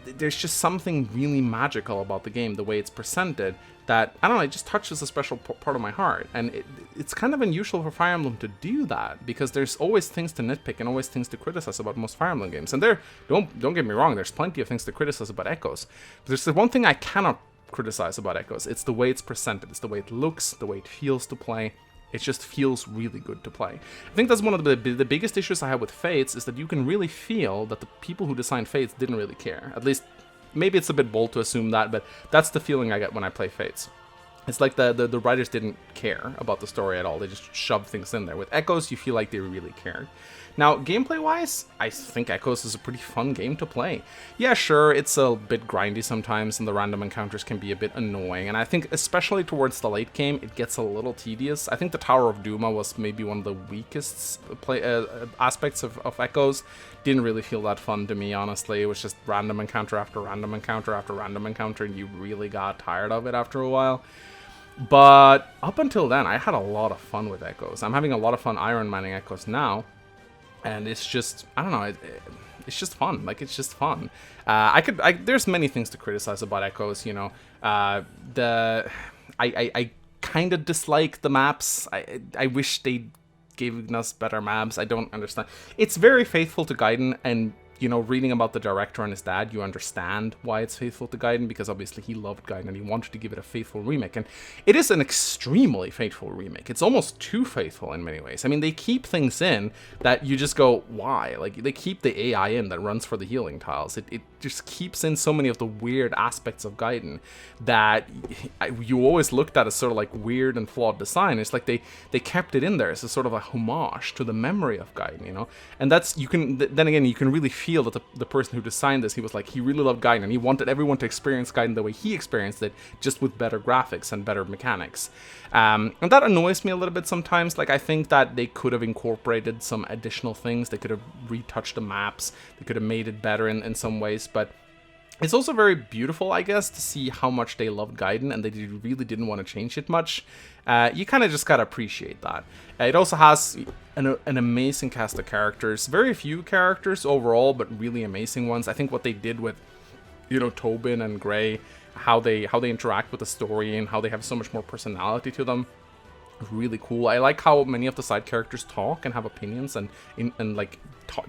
There's just something really magical about the game, the way it's presented, that, I don't know, it just touches a special part of my heart. And it's kind of unusual for Fire Emblem to do that, because there's always things to nitpick and always things to criticize about most Fire Emblem games. And don't get me wrong, there's plenty of things to criticize about Echoes. But there's the one thing I cannot criticize about Echoes. It's the way it's presented. It's the way it looks, the way it feels to play. It just feels really good to play. I think that's one of the biggest issues I have with Fates, is that you can really feel that the people who designed Fates didn't really care. At least, maybe it's a bit bold to assume that, but that's the feeling I get when I play Fates. It's like the writers didn't care about the story at all. They just shoved things in there. With Echoes, you feel like they really cared. Now, gameplay-wise, I think Echoes is a pretty fun game to play. Yeah, sure, it's a bit grindy sometimes, and the random encounters can be a bit annoying, and I think especially towards the late game, it gets a little tedious. I think the Tower of Duma was maybe one of the weakest aspects of Echoes. Didn't really feel that fun to me, honestly. It was just random encounter after random encounter after random encounter, and you really got tired of it after a while. But up until then, I had a lot of fun with Echoes. I'm having a lot of fun Iron Manning Echoes now. And it's just, I don't know, it's just fun. Like, it's just fun. There's many things to criticize about Echoes, you know. I kind of dislike the maps. I wish they gave us better maps. I don't understand. It's very faithful to Gaiden, and, you know, reading about the director and his dad, you understand why it's faithful to Gaiden, because obviously he loved Gaiden and he wanted to give it a faithful remake, and it is an extremely faithful remake. It's almost too faithful in many ways. I mean, they keep things in that you just go, why? Like, they keep the AI in that runs for the healing tiles. It just keeps in so many of the weird aspects of Gaiden that you always looked at as sort of like weird and flawed design. It's like they kept it in there as a sort of a homage to the memory of Gaiden, you know? And that's, then again, you can really feel that the person who designed this, he was like, he really loved Gaiden, and he wanted everyone to experience Gaiden the way he experienced it, just with better graphics and better mechanics. And that annoys me a little bit sometimes. Like, I think that they could have incorporated some additional things. They could have retouched the maps. They could have made it better in some ways, but it's also very beautiful, I guess, to see how much they loved Gaiden and they really didn't want to change it much. You kind of just gotta appreciate that. It also has an amazing cast of characters. Very few characters overall, but really amazing ones. I think what they did with, you know, Tobin and Gray, how they interact with the story and how they have so much more personality to them, really cool. I like how many of the side characters talk and have opinions and like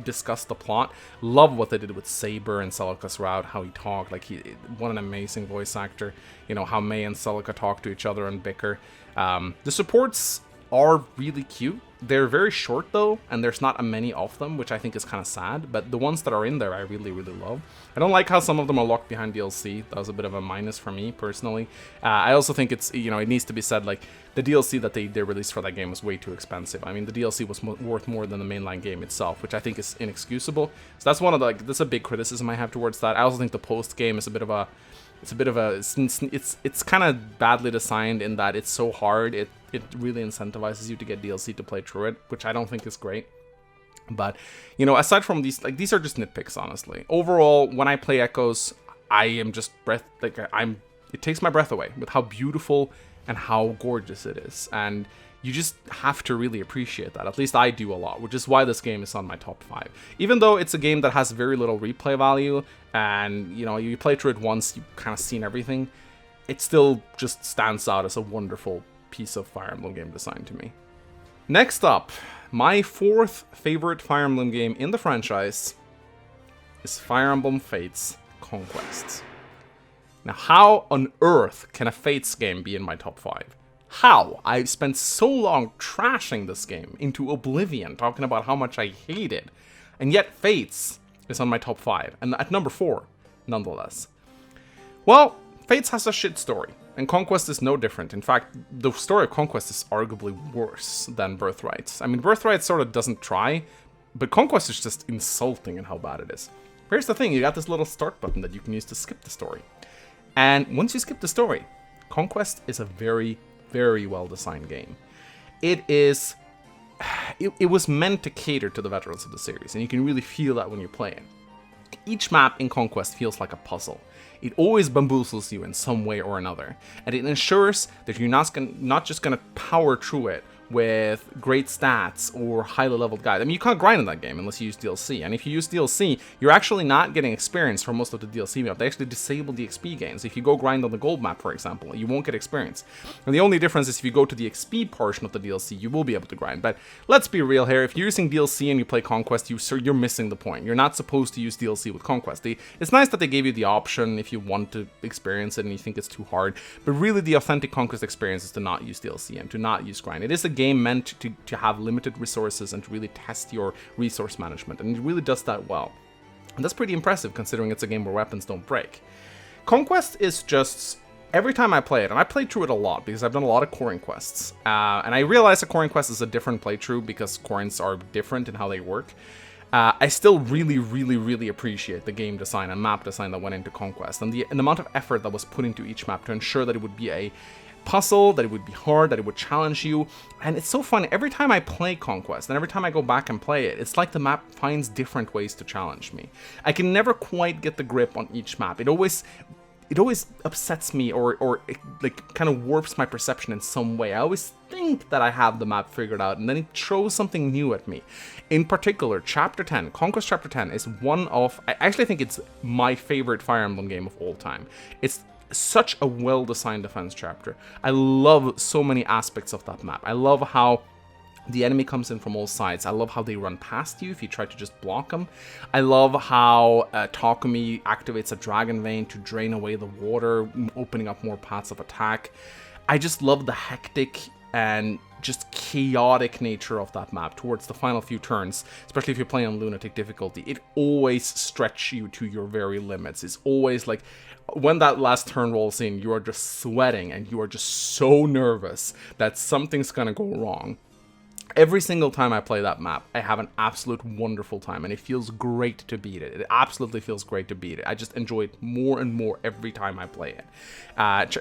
discuss the plot. Love what they did with Saber and Celica's route, how he talked. Like, what an amazing voice actor. You know, how May and Celica talk to each other and bicker. The supports are really cute. They're very short though, and there's not many of them, which I think is kind of sad, but the ones that are in there I really, really love. I don't like how some of them are locked behind DLC. That was a bit of a minus for me, personally. I also think it's, you know, it needs to be said, like, the DLC that they released for that game was way too expensive. I mean, the DLC was worth more than the mainline game itself, which I think is inexcusable. So that's one of the, like, that's a big criticism I have towards that. I also think the post-game is it's kind of badly designed in that it's so hard. It really incentivizes you to get DLC to play through it, which I don't think is great. But, you know, aside from these, like, these are just nitpicks, honestly. Overall, when I play Echoes, I am just it takes my breath away with how beautiful and how gorgeous it is. And you just have to really appreciate that. At least I do a lot, which is why this game is on my top 5. Even though it's a game that has very little replay value, and, you know, you play through it once, you've kind of seen everything, it still just stands out as a wonderful piece of Fire Emblem game design to me. Next up, my 4th favorite Fire Emblem game in the franchise is Fire Emblem Fates Conquest. Now, how on earth can a Fates game be in my top 5? How? I've spent so long trashing this game into oblivion, talking about how much I hate it, and yet Fates is on my top 5, and at number 4, nonetheless. Well, Fates has a shit story, and Conquest is no different. In fact, the story of Conquest is arguably worse than Birthright. I mean, Birthright sort of doesn't try, but Conquest is just insulting in how bad it is. Here's the thing, you got this little start button that you can use to skip the story. And once you skip the story, Conquest is a very, very well designed game. It is it was meant to cater to the veterans of the series, and you can really feel that when you play it. Each map in Conquest feels like a puzzle. It always bamboozles you in some way or another, and it ensures that you're not just gonna power through it with great stats or highly leveled guys. I mean, you can't grind in that game unless you use DLC, and if you use DLC, you're actually not getting experience from most of the DLC map. They actually disable the XP gains. If you go grind on the gold map, for example, you won't get experience. And the only difference is if you go to the XP portion of the DLC, you will be able to grind. But let's be real here, if you're using DLC and you play Conquest, you're missing the point. You're not supposed to use DLC with Conquest. It's nice that they gave you the option if you want to experience it and you think it's too hard, but really the authentic Conquest experience is to not use DLC and to not use grind. It is a game meant to have limited resources and to really test your resource management, and it really does that well. And that's pretty impressive considering it's a game where weapons don't break. Conquest is just, every time I play it, and I played through it a lot because I've done a lot of coring quests, and I realize a coring quest is a different playthrough because corings are different in how they work. I still really appreciate the game design and map design that went into Conquest, and the amount of effort that was put into each map to ensure that it would be a puzzle, that it would be hard, that it would challenge you. And it's so fun. Every time I play Conquest and every time I go back and play it, it's like the map finds different ways to challenge me. I can never quite get the grip on each map. It always upsets me or it, like, kind of warps my perception in some way. I always think that I have the map figured out, and then it throws something new at me. In particular, Chapter 10, Conquest Chapter 10 is one of, I actually think it's my favorite Fire Emblem game of all time. It's such a well-designed defense chapter. I love so many aspects of that map. I love how the enemy comes in from all sides. I love how they run past you if you try to just block them. I love how Takumi activates a dragon vein to drain away the water, opening up more paths of attack. I just love the hectic and just chaotic nature of that map towards the final few turns, especially if you're playing on Lunatic difficulty. It always stretches you to your very limits. It's always like, when that last turn rolls in, you are just sweating and you are just so nervous that something's gonna go wrong. Every single time I play that map, I have an absolute wonderful time, and it feels great to beat it. It absolutely feels great to beat it. I just enjoy it more and more every time I play it.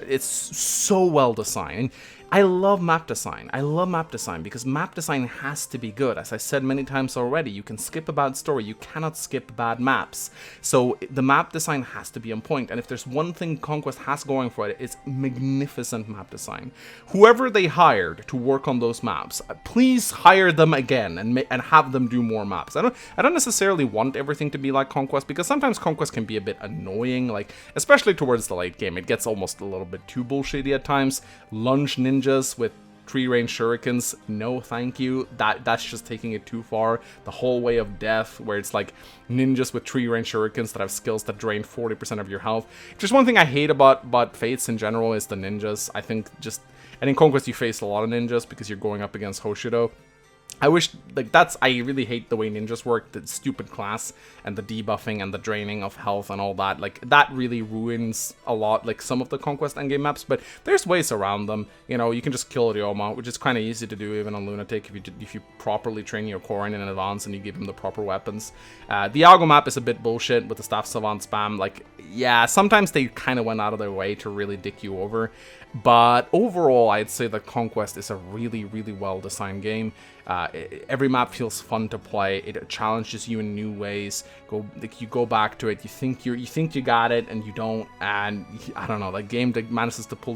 It's so well designed. And I love map design. I love map design because map design has to be good. As I said many times already, you can skip a bad story. You cannot skip bad maps. So the map design has to be on point. And if there's one thing Conquest has going for it, it's magnificent map design. Whoever they hired to work on those maps, please hire them again and have them do more maps. I don't necessarily want everything to be like Conquest, because sometimes Conquest can be a bit annoying, like especially towards the late game. It gets almost a little bit too bullshitty at times. Lunge ninjas with tree range shurikens, no thank you. That's just taking it too far. The whole way of death, where it's like ninjas with tree range shurikens that have skills that drain 40% of your health. Just one thing I hate about Fates in general is the ninjas. I think and in Conquest you face a lot of ninjas because you're going up against Hoshido. I wish, like, I really hate the way ninjas work, the stupid class, and the debuffing and the draining of health and all that. Like, that really ruins a lot, like, some of the Conquest endgame maps, but there's ways around them. You know, you can just kill Ryoma, which is kind of easy to do even on Lunatic if you properly train your Korin in advance and you give him the proper weapons. The Iago map is a bit bullshit with the Staff Savant spam. Like, yeah, sometimes they kind of went out of their way to really dick you over. But overall, I'd say that Conquest is a really well-designed game. Every map feels fun to play. It challenges you in new ways. You go back to it, you think you got it, and you don't. And I don't know, that game that manages to pull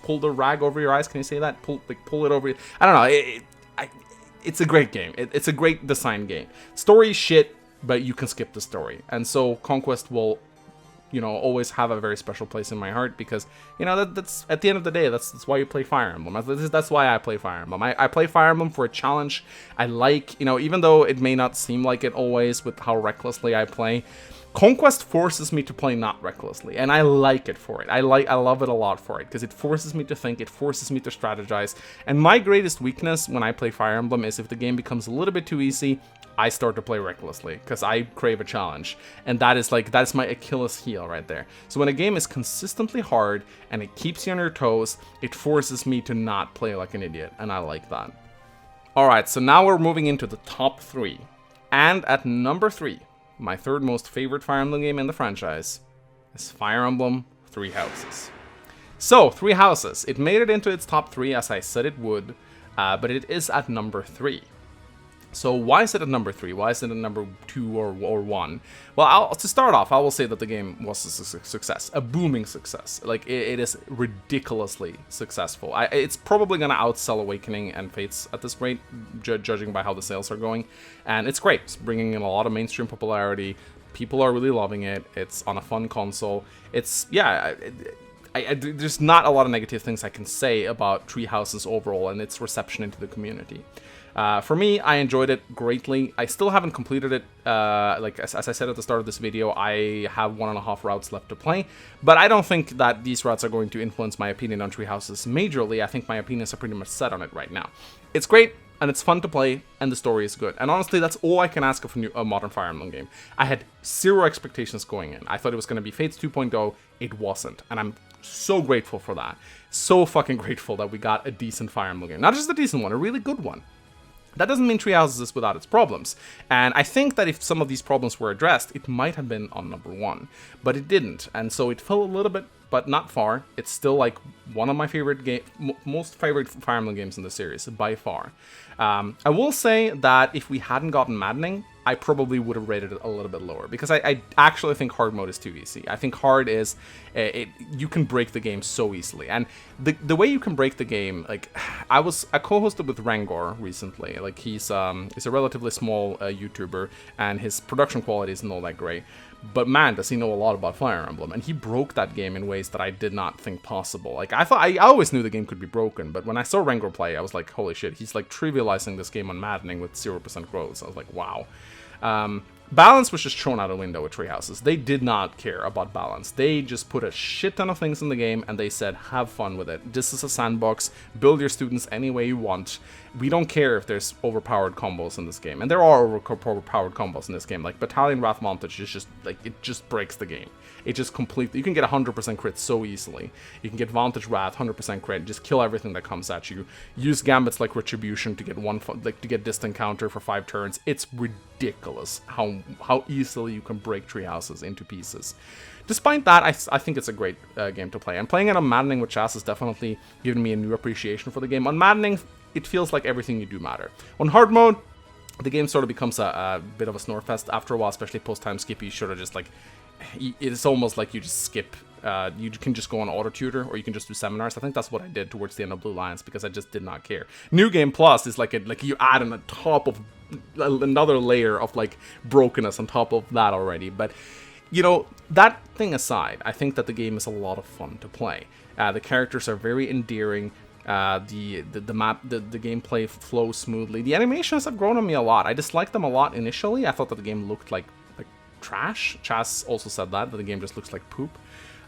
pull the rag over your eyes. Can you say that? Pull it over. I don't know. It's a great game. It's a great design game. Story shit, but you can skip the story, and so Conquest will, you know, always have a very special place in my heart, because, you know, that's at the end of the day, that's why you play Fire Emblem. That's why I play Fire Emblem. I play Fire Emblem for a challenge. I like, you know, even though it may not seem like it always with how recklessly I play, Conquest forces me to play not recklessly, and I like it for it. I love it a lot for it, because it forces me to think, it forces me to strategize. And my greatest weakness when I play Fire Emblem is if the game becomes a little bit too easy, I start to play recklessly, because I crave a challenge. And that's my Achilles heel right there. So when a game is consistently hard and it keeps you on your toes, it forces me to not play like an idiot, and I like that. Alright, so now we're moving into the top 3. And at number 3, my third most favorite Fire Emblem game in the franchise is Fire Emblem Three Houses. So, Three Houses. It made it into its top 3 as I said it would. but it is at number 3. So why is it at number 3? Why isn't it number 2 or 1? Well, to start off, I will say that the game was a success, a booming success. Like, it is ridiculously successful. It's probably going to outsell Awakening and Fates at this rate, judging by how the sales are going. And it's great. It's bringing in a lot of mainstream popularity. People are really loving it. It's on a fun console. It's, yeah... there's not a lot of negative things I can say about Treehouse's overall and its reception into the community. For me, I enjoyed it greatly. I still haven't completed it. Like as I said at the start of this video, I have 1.5 routes left to play. But I don't think that these routes are going to influence my opinion on Treehouses majorly. I think my opinions are pretty much set on it right now. It's great, and it's fun to play, and the story is good. And honestly, that's all I can ask of a modern Fire Emblem game. I had 0 expectations going in. I thought it was going to be Fates 2.0. It wasn't. And I'm so grateful for that. So fucking grateful that we got a decent Fire Emblem game. Not just a decent one, a really good one. That doesn't mean Treehouses is without its problems. And I think that if some of these problems were addressed, it might have been on number 1. But it didn't. And so it fell a little bit, but not far. It's still like one of my favorite most favorite Fire Emblem games in the series, by far. I will say that if we hadn't gotten Maddening, I probably would have rated it a little bit lower, because I actually think hard mode is too easy. I think hard is, you can break the game so easily. And the way you can break the game, like, I co-hosted with Rangor recently. Like, he's a relatively small YouTuber, and his production quality isn't all that great. But man, does he know a lot about Fire Emblem, and he broke that game in ways that I did not think possible. Like, I always knew the game could be broken, but when I saw Rangor play, I was like, holy shit, he's like trivializing this game on Maddening with 0% growth. I was like, wow. Balance was just thrown out the window with Treehouses. They did not care about balance. They just put a shit ton of things in the game, and they said, have fun with it. This is a sandbox. Build your students any way you want. We don't care if there's overpowered combos in this game. And there are overpowered combos in this game. Like, Battalion Wrath Montage is just, like, it just breaks the game. It just completely... You can get 100% crit so easily. You can get Vantage Wrath, 100% crit, just kill everything that comes at you. Use gambits like Retribution to get distant counter for 5 turns. It's ridiculous how easily you can break Treehouses into pieces. Despite that, I think it's a great game to play. And playing it on Maddening with Chas has definitely given me a new appreciation for the game. On Maddening, it feels like everything you do matter. On hard mode, the game sort of becomes a bit of a snore fest after a while, especially post-time skip. You should have just, like... It's almost like you just skip. You can just go on auto tutor, or you can just do seminars. I think that's what I did towards the end of Blue Lions, because I just did not care. New Game Plus is like you add on the top of another layer of like brokenness on top of that already. But you know, that thing aside, I think that the game is a lot of fun to play. The characters are very endearing. The gameplay flows smoothly. The animations have grown on me a lot. I disliked them a lot initially. I thought that the game looked like trash. Chas also said that the game just looks like poop.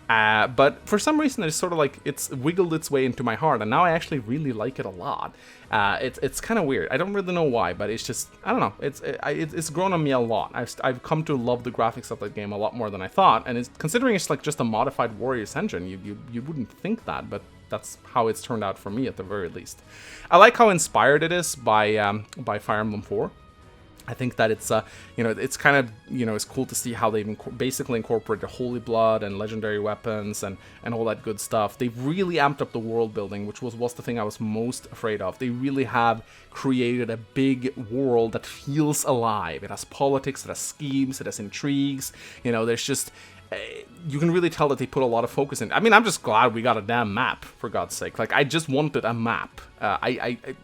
But for some reason, it's sort of like it's wiggled its way into my heart, and now I actually really like it a lot. It's kind of weird. I don't really know why, but it's just, I don't know. It's grown on me a lot. I've come to love the graphics of that game a lot more than I thought, and considering it's like just a modified Warriors engine, you wouldn't think that, but that's how it's turned out for me at the very least. I like how inspired it is by Fire Emblem 4. I think that it's it's kind of, it's cool to see how they've basically incorporated Holy Blood and legendary weapons and all that good stuff. They've really amped up the world building, which was the thing I was most afraid of. They really have created a big world that feels alive. It has politics, it has schemes, it has intrigues. There's just... You can really tell that they put a lot of focus in. I mean, I'm just glad we got a damn map, for God's sake. Like, I just wanted a map.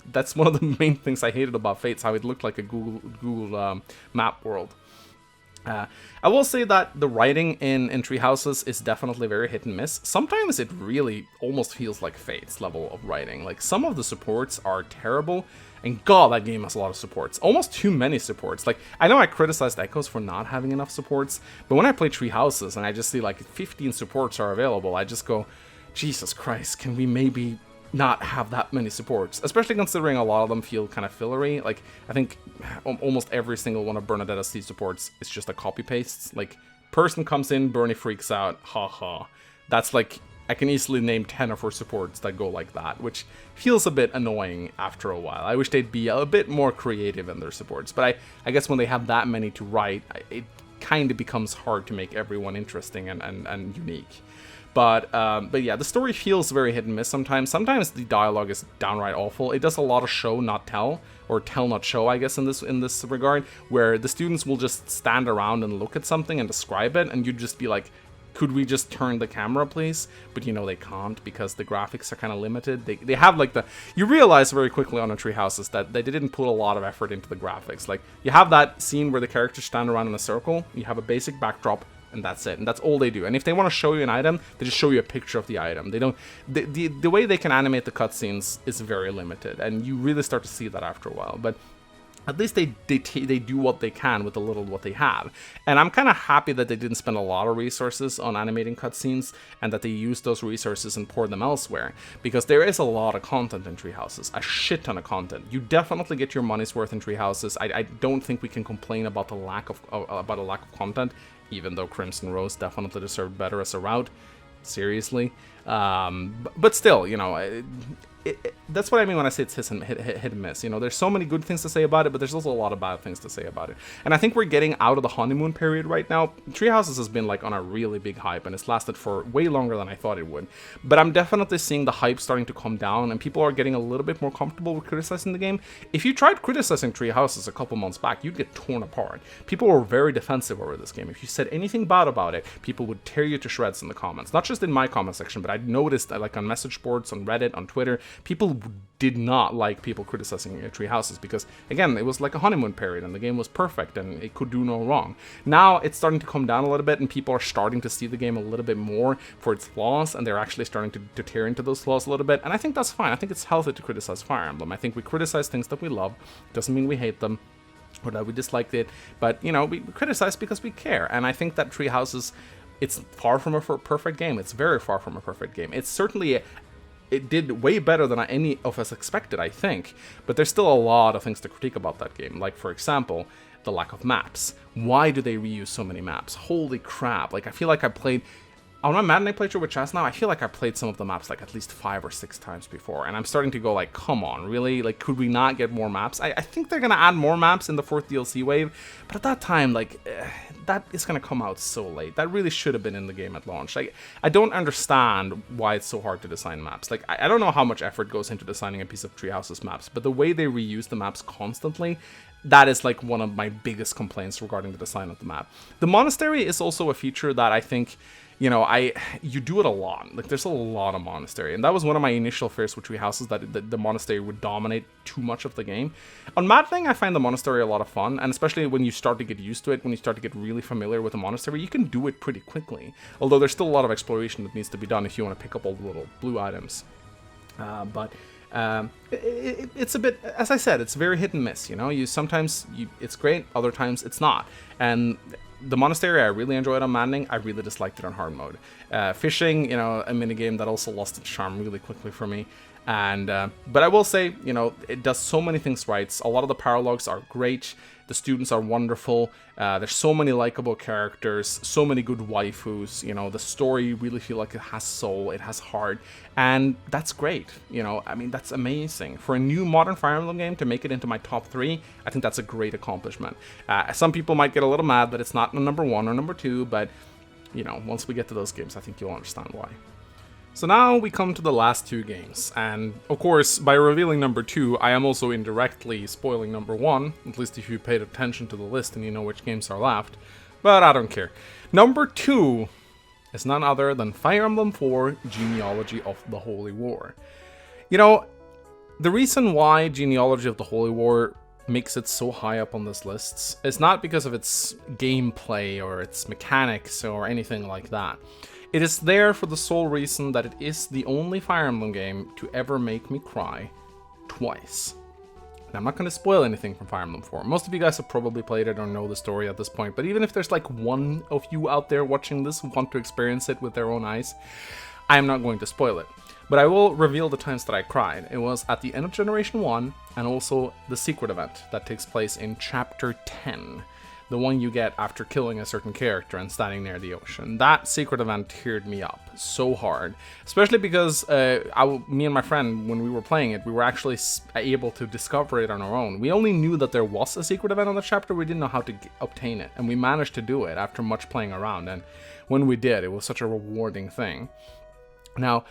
That's one of the main things I hated about Fates, how it looked like a Google map world. I will say that the writing in Treehouses is definitely very hit and miss. Sometimes it really almost feels like Fate's level of writing. Like, some of the supports are terrible, and god, that game has a lot of supports. Almost too many supports. Like, I know I criticized Echoes for not having enough supports, but when I play Treehouses and I just see like 15 supports are available, I just go, Jesus Christ, can we maybe not have that many supports? Especially considering a lot of them feel kind of fillery. Like, I think almost every single one of Bernadetta's C supports is just a copy-paste. Like, person comes in, Bernie freaks out, haha. That's like... I can easily name 10 of her supports that go like that, which feels a bit annoying after a while. I wish they'd be a bit more creative in their supports, but I guess when they have that many to write, it kind of becomes hard to make everyone interesting and unique. But yeah, the story feels very hit and miss sometimes. Sometimes the dialogue is downright awful. It does a lot of show not tell, or tell not show, I guess, in this regard, where the students will just stand around and look at something and describe it, and you'd just be like, could we just turn the camera, please? But you know they can't, because the graphics are kind of limited. They have like you realize very quickly on a Treehouses that they didn't put a lot of effort into the graphics. Like, you have that scene where the characters stand around in a circle, you have a basic backdrop, and that's it, and that's all they do. And if they want to show you an item, they just show you a picture of the item. They don't, the way they can animate the cutscenes is very limited, and you really start to see that after a while. But at least they do what they can with the little what they have. And I'm kind of happy that they didn't spend a lot of resources on animating cutscenes, and that they used those resources and poured them elsewhere. Because there is a lot of content in Treehouses, a shit ton of content. You definitely get your money's worth in Treehouses. I don't think we can complain about a lack of content, even though Crimson Rose definitely deserved better as a route. Seriously. But still, you know, that's what I mean when I say it's hit and miss. You know, there's so many good things to say about it, but there's also a lot of bad things to say about it. And I think we're getting out of the honeymoon period right now. Treehouses has been like on a really big hype, and it's lasted for way longer than I thought it would. But I'm definitely seeing the hype starting to come down, and people are getting a little bit more comfortable with criticizing the game. If you tried criticizing Treehouses a couple months back, you'd get torn apart. People were very defensive over this game. If you said anything bad about it, people would tear you to shreds in the comments. Not just in my comment section, but I noticed that, like, on message boards, on Reddit, on Twitter, people did not like people criticizing Treehouses, because again, it was like a honeymoon period and the game was perfect and it could do no wrong. Now it's starting to come down a little bit, and people are starting to see the game a little bit more for its flaws, and they're actually starting to tear into those flaws a little bit, and I think that's fine. I think it's healthy to criticize Fire Emblem. I think we criticize things that we love. Doesn't mean we hate them or that we disliked it, but you know, we criticize because we care. And I think that Treehouses, it's far from a perfect game. It's very far from a perfect game. It's certainly it did way better than any of us expected, I think. But there's still a lot of things to critique about that game. Like, for example, the lack of maps. Why do they reuse so many maps? Holy crap. Like, I feel like I played... On my matinee playthrough with Chaz now, I feel like I played some of the maps like at least 5 or 6 times before. And I'm starting to go like, come on, really? Like, could we not get more maps? I think they're going to add more maps in the 4th DLC wave. But at that time, like... that is going to come out so late. That really should have been in the game at launch. Like, I don't understand why it's so hard to design maps. Like, I don't know how much effort goes into designing a piece of Treehouses maps, but the way they reuse the maps constantly, that is like one of my biggest complaints regarding the design of the map. The monastery is also a feature that I think, you know, you do it a lot. Like, there's a lot of monastery, and that was one of my initial fears with Treehouses, that the monastery would dominate too much of the game. On Madthing, I find the monastery a lot of fun, and especially when you start to get used to it, when you start to get really familiar with the monastery, you can do it pretty quickly. Although there's still a lot of exploration that needs to be done if you want to pick up all the little blue items. It's a bit, as I said, it's very hit and miss. You know, it's great, other times it's not, and the monastery I really enjoyed on Maddening, I really disliked it on hard mode. Fishing, you know, a minigame that also lost its charm really quickly for me. And but I will say, you know, it does so many things right. A lot of the paralogs are great. The students are wonderful. There's so many likable characters, so many good waifus. You know, the story really feel like it has soul, it has heart, and that's great. You know, I mean, that's amazing for a new modern Fire Emblem game to make it into my top 3. I think that's a great accomplishment. Some people might get a little mad that it's not number 1 or number 2, but you know, once we get to those games, I think you'll understand why. So now we come to the last 2 games, and of course, by revealing number 2, I am also indirectly spoiling number 1, at least if you paid attention to the list and you know which games are left, but I don't care. Number 2 is none other than Fire Emblem 4 Genealogy of the Holy War. You know, the reason why Genealogy of the Holy War makes it so high up on this list is not because of its gameplay or its mechanics or anything like that. It is there for the sole reason that it is the only Fire Emblem game to ever make me cry twice. And I'm not going to spoil anything from Fire Emblem 4. Most of you guys have probably played it or know the story at this point, but even if there's like one of you out there watching this who want to experience it with their own eyes, I am not going to spoil it. But I will reveal the times that I cried. It was at the end of Generation 1 and also the secret event that takes place in Chapter 10. the one you get after killing a certain character and standing near the ocean. That secret event teared me up so hard, especially because me and my friend, when we were playing it, we were actually able to discover it on our own. We only knew that there was a secret event on the chapter, we didn't know how to obtain it, and we managed to do it after much playing around, and when we did, it was such a rewarding thing. Now,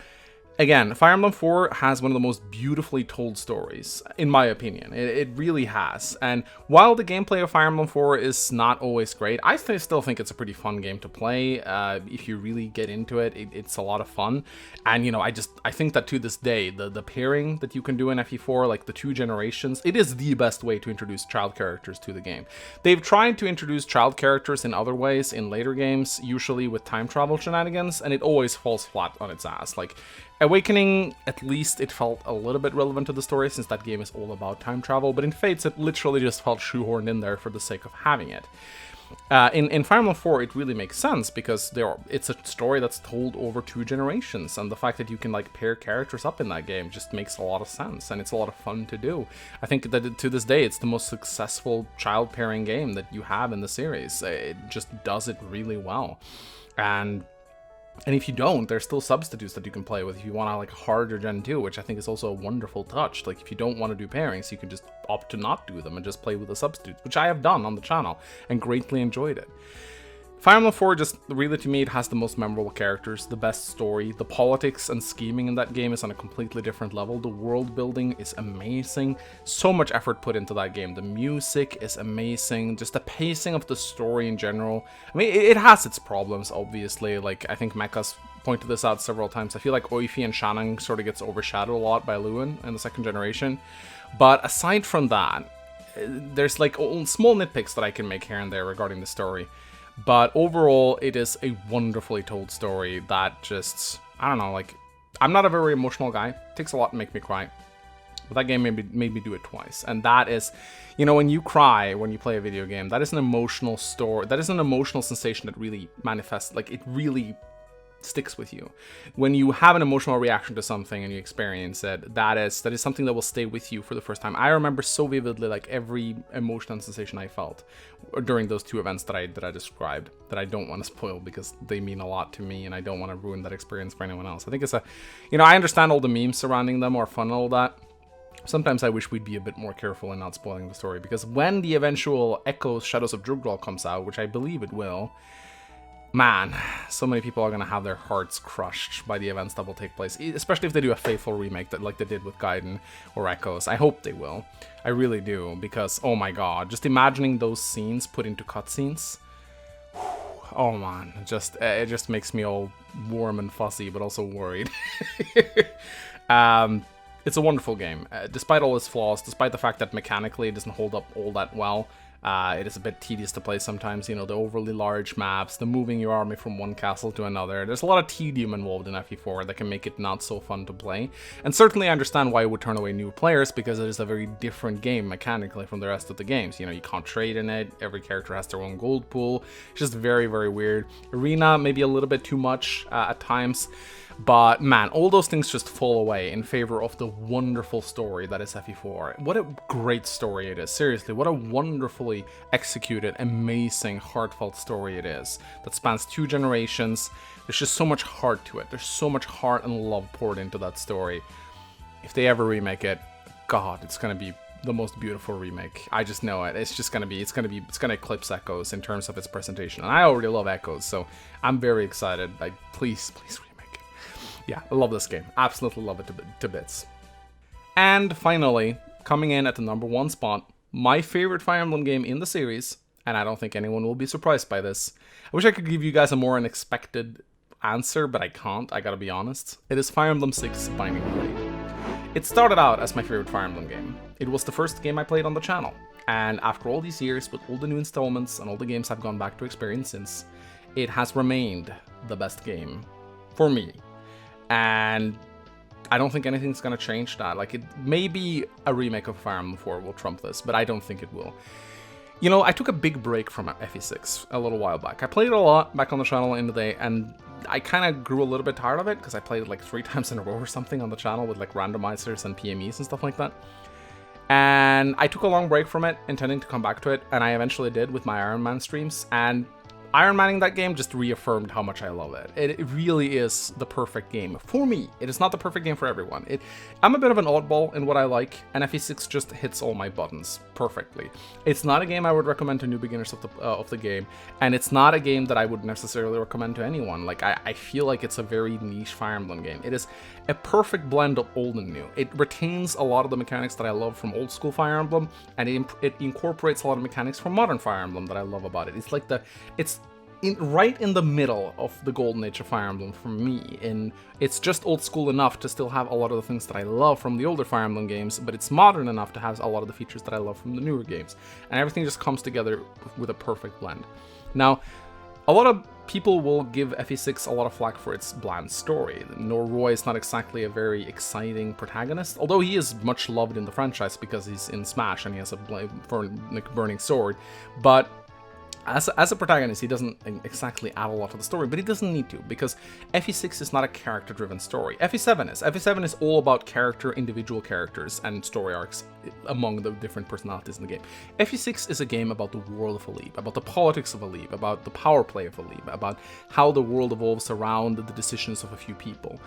again, Fire Emblem 4 has one of the most beautifully told stories, in my opinion. It really has. And while the gameplay of Fire Emblem 4 is not always great, I still think it's a pretty fun game to play. If you really get into it, it's a lot of fun. And, you know, I think that to this day, the pairing that you can do in FE4, like the 2 generations, it is the best way to introduce child characters to the game. They've tried to introduce child characters in other ways in later games, usually with time travel shenanigans, and it always falls flat on its ass. Like, Awakening, at least it felt a little bit relevant to the story, since that game is all about time travel, but in Fates it literally just felt shoehorned in there for the sake of having it. In Fire Emblem 4 it really makes sense, because it's a story that's told over 2 generations, and the fact that you can like pair characters up in that game just makes a lot of sense, and it's a lot of fun to do. I think that to this day it's the most successful child pairing game that you have in the series. It just does it really well. And if you don't, there's still substitutes that you can play with if you want to like harder Gen 2, which I think is also a wonderful touch. Like if you don't want to do pairings, you can just opt to not do them and just play with the substitutes, which I have done on the channel and greatly enjoyed it. Fire Emblem 4 just really, to me, it has the most memorable characters, the best story, the politics and scheming in that game is on a completely different level, the world building is amazing, so much effort put into that game, the music is amazing, just the pacing of the story in general. I mean, it has its problems, obviously, like, I think Mecca's pointed this out several times. I feel like Oifi and Shannon sort of gets overshadowed a lot by Lewin in the 2nd generation, but aside from that, there's like small nitpicks that I can make here and there regarding the story. But overall, it is a wonderfully told story that just, I don't know, like, I'm not a very emotional guy. It takes a lot to make me cry. But that game made me do it twice. And that is, you know, when you cry when you play a video game, that is an emotional story. That is an emotional sensation that really manifests, like, it really sticks with you. When you have an emotional reaction to something and you experience it, that is something that will stay with you for the first time. I remember so vividly like every emotion and sensation I felt during those 2 events that I described, that I don't want to spoil because they mean a lot to me and I don't want to ruin that experience for anyone else. I think it's you know, I understand all the memes surrounding them are fun and all that. Sometimes I wish we'd be a bit more careful in not spoiling the story, because when the eventual Echoes Shadows of Drugdral comes out, which I believe it will, man, so many people are going to have their hearts crushed by the events that will take place, especially if they do a faithful remake that like they did with Gaiden or Echoes. I hope they will. I really do, because, oh my god, just imagining those scenes put into cutscenes, oh man, it just makes me all warm and fuzzy, but also worried. It's a wonderful game, despite all its flaws, despite the fact that mechanically it doesn't hold up all that well. It is a bit tedious to play sometimes, you know, the overly large maps, the moving your army from one castle to another. There's a lot of tedium involved in FE4 that can make it not so fun to play. And certainly I understand why it would turn away new players, because it is a very different game mechanically from the rest of the games. You know, you can't trade in it, every character has their own gold pool. It's just very, very weird. Arena, maybe a little bit too much at times. But man, all those things just fall away in favor of the wonderful story that is FE4. What a great story it is. Seriously, what a wonderfully executed, amazing, heartfelt story it is. That spans 2 generations. There's just so much heart to it. There's so much heart and love poured into that story. If they ever remake it, God, it's gonna be the most beautiful remake. I just know it. It's gonna eclipse Echoes in terms of its presentation. And I already love Echoes, so I'm very excited. Like, please remake it. Yeah, I love this game. Absolutely love it to bits. And finally, coming in at the number 1 spot, my favorite Fire Emblem game in the series, and I don't think anyone will be surprised by this. I wish I could give you guys a more unexpected answer, but I can't, I gotta be honest. It is Fire Emblem 6 Binding of Blade. It started out as my favorite Fire Emblem game. It was the first game I played on the channel, and after all these years, with all the new installments and all the games I've gone back to experience since, it has remained the best game for me. And I don't think anything's gonna change that. Like, it maybe a remake of Fire Emblem 4 will trump this, but I don't think it will. You know, I took a big break from FE6 a little while back. I played it a lot back on the channel in the day, and I kind of grew a little bit tired of it, because I played it like 3 times in a row or something on the channel with like randomizers and PMEs and stuff like that. And I took a long break from it, intending to come back to it, and I eventually did with my Iron Man streams, and Iron Manning that game just reaffirmed how much I love it. It really is the perfect game for me. It is not the perfect game for everyone. I'm a bit of an oddball in what I like, and FE6 just hits all my buttons perfectly. It's not a game I would recommend to new beginners of the game, and it's not a game that I would necessarily recommend to anyone. Like, I feel like it's a very niche Fire Emblem game. It is a perfect blend of old and new. It retains a lot of the mechanics that I love from old school Fire Emblem, and it incorporates a lot of mechanics from modern Fire Emblem that I love about it. It's like right in the middle of the golden age of Fire Emblem for me, and it's just old school enough to still have a lot of the things that I love from the older Fire Emblem games, but it's modern enough to have a lot of the features that I love from the newer games, and everything just comes together with a perfect blend. Now, a lot of people will give FE6 a lot of flack for its bland story. Roy is not exactly a very exciting protagonist, although he is much loved in the franchise because he's in Smash and he has a burning sword, but as a protagonist, he doesn't exactly add a lot to the story, but he doesn't need to, because FE6 is not a character-driven story. FE7 is. FE7 is all about individual characters, and story arcs among the different personalities in the game. FE6 is a game about the world of Alib, about the politics of Alib, about the power play of Alib, about how the world evolves around the decisions of a few people.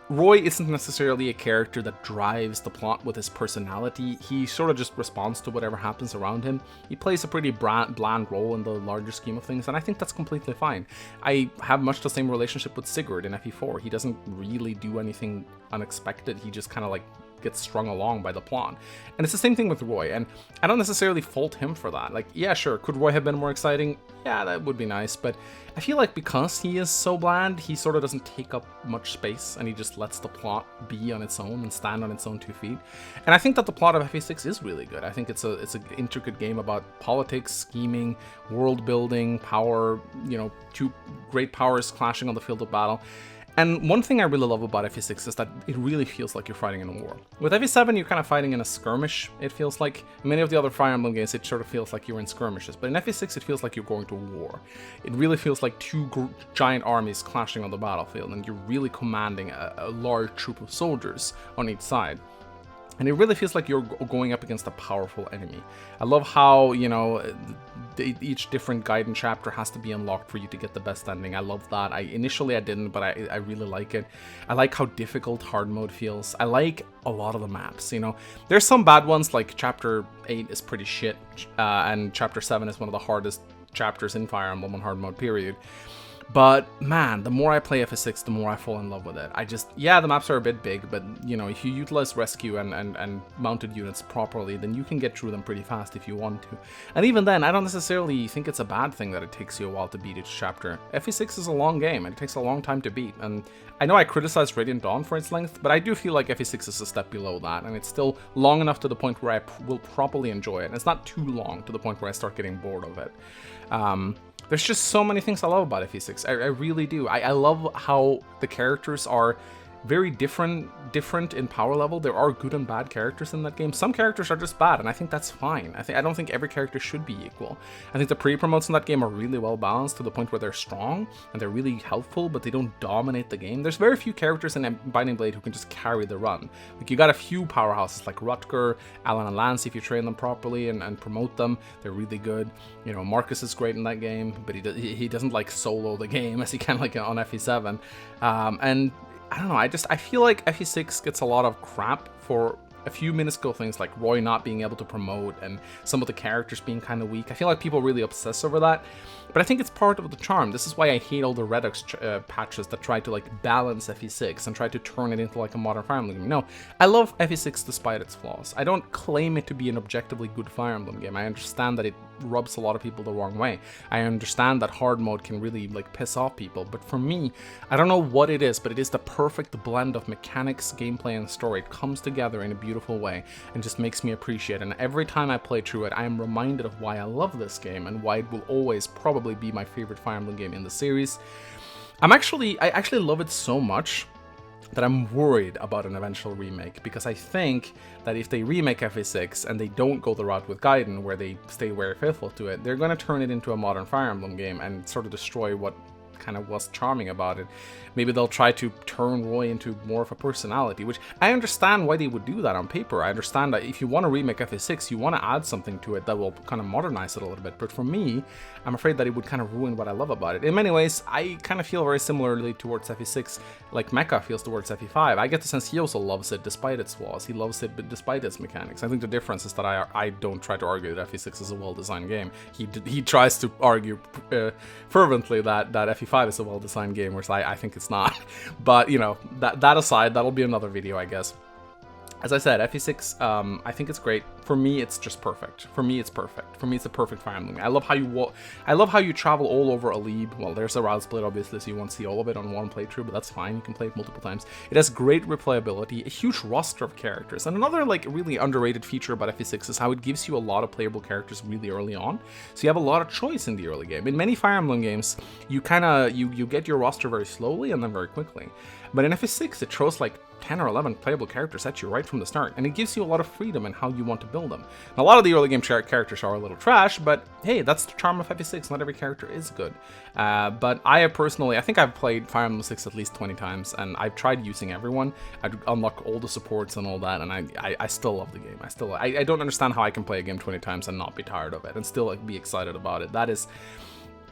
Roy isn't necessarily a character that drives the plot with his personality. He sort of just responds to whatever happens around him. He plays a pretty bland role in the larger scheme of things, and I think that's completely fine. I have much the same relationship with Sigurd in FE4. He doesn't really do anything unexpected. He just kind of like gets strung along by the plot. And it's the same thing with Roy, and I don't necessarily fault him for that. Like, yeah, sure, could Roy have been more exciting? Yeah, that would be nice, but I feel like because he is so bland, he sort of doesn't take up much space, and he just lets the plot be on its own and stand on its own 2 feet. And I think that the plot of FE6 is really good. I think it's an intricate game about politics, scheming, world building, power, two great powers clashing on the field of battle. And one thing I really love about FE6 is that it really feels like you're fighting in a war. With FE7, you're kind of fighting in a skirmish, it feels like. In many of the other Fire Emblem games, it sort of feels like you're in skirmishes. But in FE6, it feels like you're going to war. It really feels like two giant armies clashing on the battlefield, and you're really commanding a large troop of soldiers on each side. And it really feels like you're going up against a powerful enemy. I love how, each different Gaiden chapter has to be unlocked for you to get the best ending. I love that. Initially I didn't, but I really like it. I like how difficult hard mode feels. I like a lot of the maps, There's some bad ones, like Chapter 8 is pretty shit, and Chapter 7 is one of the hardest chapters in Fire Emblem on hard mode, period. But man, the more I play FE6, the more I fall in love with it. The maps are a bit big, but if you utilize rescue and mounted units properly, then you can get through them pretty fast if you want to. And even then, I don't necessarily think it's a bad thing that it takes you a while to beat each chapter. FE6 is a long game, and it takes a long time to beat. And I know I criticized Radiant Dawn for its length, but I do feel like FE6 is a step below that, and it's still long enough to the point where I will properly enjoy it. And it's not too long to the point where I start getting bored of it. There's just so many things I love about FE6. I really do. I love how the characters are very different in power level. There are good and bad characters in that game. Some characters are just bad, and I think that's fine. I don't think every character should be equal. I think the pre-promotes in that game are really well balanced to the point where they're strong and they're really helpful, but they don't dominate the game. There's very few characters in Binding Blade who can just carry the run. Like, you got a few powerhouses like Rutger, Alan and Lance, if you train them properly and promote them. They're really good. Marcus is great in that game, but he doesn't like solo the game as he can like on FE7. And I don't know, I feel like FE6 gets a lot of crap for a few minuscule things like Roy not being able to promote and some of the characters being kind of weak. I feel like people really obsess over that, but I think it's part of the charm. This is why I hate all the Redux patches that try to like balance FE6 and try to turn it into like a modern Fire Emblem game. No, I love FE6 despite its flaws. I don't claim it to be an objectively good Fire Emblem game. I understand that it rubs a lot of people the wrong way. I understand that hard mode can really like piss off people, but for me, I don't know what it is, but it is the perfect blend of mechanics, gameplay, and story. It comes together in a beautiful way and just makes me appreciate it. And every time I play through it, I am reminded of why I love this game and why it will always probably be my favorite Fire Emblem game in the series. I actually love it so much that I'm worried about an eventual remake, because I think that if they remake FE6 and they don't go the route with Gaiden, where they stay very faithful to it, they're going to turn it into a modern Fire Emblem game and sort of destroy what kind of was charming about it. Maybe they'll try to turn Roy into more of a personality, which I understand why they would do that on paper. I understand that if you want to remake FA6, you want to add something to it that will kind of modernize it a little bit. But for me, I'm afraid that it would kind of ruin what I love about it. In many ways, I kind of feel very similarly towards FA6, like Mecha feels towards FA5. I get the sense he also loves it despite its flaws. He loves it, but despite its mechanics. I think the difference is that I don't try to argue that FA6 is a well-designed game. He tries to argue fervently that FA5 is a well-designed game, whereas I think it's not. But, you know, that aside, that'll be another video, I guess. As I said, FA6, I think it's great. For me, it's just perfect. For me, it's perfect. For me, it's a perfect Fire Emblem. I love how you travel all over Alib. Well, there's a route split, obviously, so you won't see all of it on one playthrough, but that's fine. You can play it multiple times. It has great replayability, a huge roster of characters, and another like really underrated feature about FA6 is how it gives you a lot of playable characters really early on. So you have a lot of choice in the early game. In many Fire Emblem games, you kind of you get your roster very slowly and then very quickly. But in FA6, it throws like 10 or 11 playable characters at you right from the start, and it gives you a lot of freedom in how you want to build them. And a lot of the early game characters are a little trash, but hey, that's the charm of FA6. Not every character is good. But I think I've played Fire Emblem 6 at least 20 times, and I've tried using everyone. I'd unlock all the supports and all that, and I still love the game. I don't understand how I can play a game 20 times and not be tired of it, and still like be excited about it. That is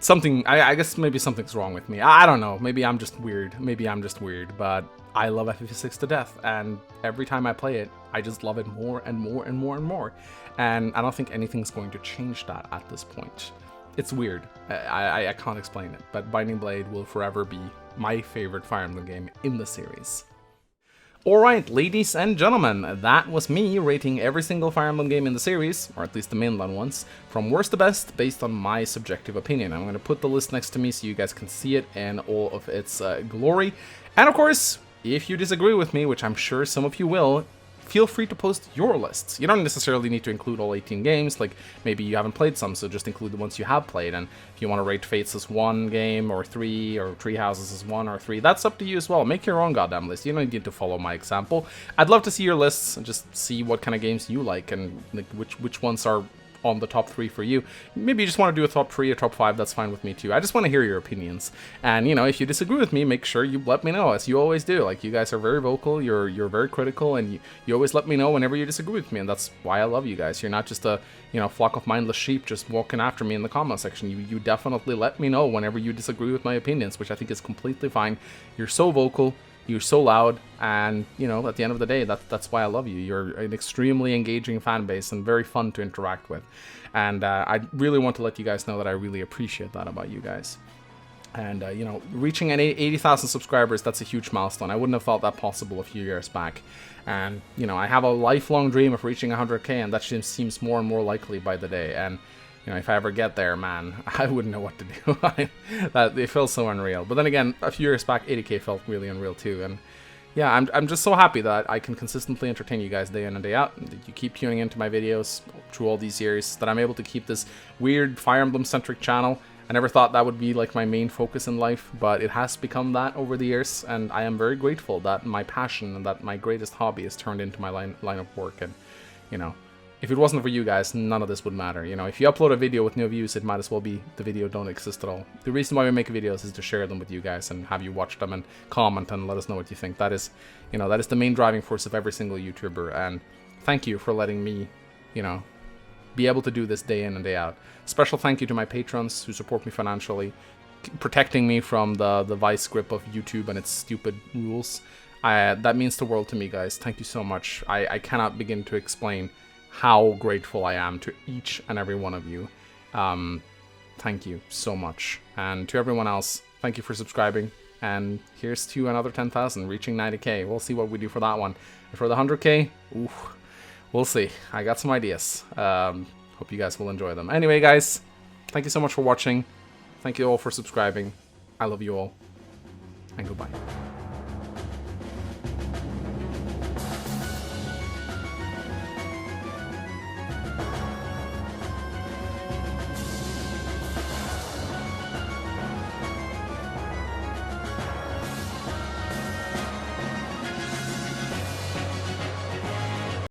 something, I guess maybe something's wrong with me. I don't know, maybe I'm just weird, but I love FF6 to death, and every time I play it, I just love it more and more and more and more, and I don't think anything's going to change that at this point. It's weird, I can't explain it, but Binding Blade will forever be my favorite Fire Emblem game in the series. Alright, ladies and gentlemen, that was me rating every single Fire Emblem game in the series, or at least the mainline ones, from worst to best based on my subjective opinion. I'm going to put the list next to me so you guys can see it in all of its glory. And of course, if you disagree with me, which I'm sure some of you will, feel free to post your lists. You don't necessarily need to include all 18 games, like maybe you haven't played some, so just include the ones you have played, and if you want to rate Fates as 1 game, or 3, or Tree Houses as 1 or 3, that's up to you as well. Make your own goddamn list. You don't need to follow my example. I'd love to see your lists, and just see what kind of games you like, and like, which ones are on the top 3 for you. Maybe you just want to do a top 3 or top 5, that's fine with me too. I just want to hear your opinions. And, you know, if you disagree with me, make sure you let me know, as you always do. Like, you guys are very vocal, you're very critical, and you always let me know whenever you disagree with me, and that's why I love you guys. You're not just a, you know, flock of mindless sheep just walking after me in the comment section. You definitely let me know whenever you disagree with my opinions, which I think is completely fine. You're so vocal, you're so loud, and, you know, at the end of the day, that's why I love you. You're an extremely engaging fan base and very fun to interact with. And I really want to let you guys know that I really appreciate that about you guys. And, you know, reaching an 80,000 subscribers, that's a huge milestone. I wouldn't have thought that possible a few years back. And, you know, I have a lifelong dream of reaching 100k, and that just seems more and more likely by the day. And, you know, if I ever get there, man, I wouldn't know what to do. It feels so unreal. But then again, a few years back, 80k felt really unreal too. And yeah, I'm just so happy that I can consistently entertain you guys day in and day out. That you keep tuning into my videos through all these years. That I'm able to keep this weird Fire Emblem-centric channel. I never thought that would be like my main focus in life, but it has become that over the years. And I am very grateful that my passion and that my greatest hobby has turned into my line of work. And, you know, if it wasn't for you guys, none of this would matter. You know, if you upload a video with no views, it might as well be the video don't exist at all. The reason why we make videos is to share them with you guys and have you watch them and comment and let us know what you think. That is, you know, that is the main driving force of every single YouTuber. And thank you for letting me, you know, be able to do this day in and day out. Special thank you to my patrons who support me financially, protecting me from the vice grip of YouTube and its stupid rules. That means the world to me, guys. Thank you so much. I cannot begin to explain how grateful I am to each and every one of you. Thank you so much. And to everyone else, thank you for subscribing. And here's to another 10,000, reaching 90k. We'll see what we do for that one. And for the 100k, ooh, we'll see. I got some ideas. Hope you guys will enjoy them. Anyway, guys, thank you so much for watching. Thank you all for subscribing. I love you all. And goodbye.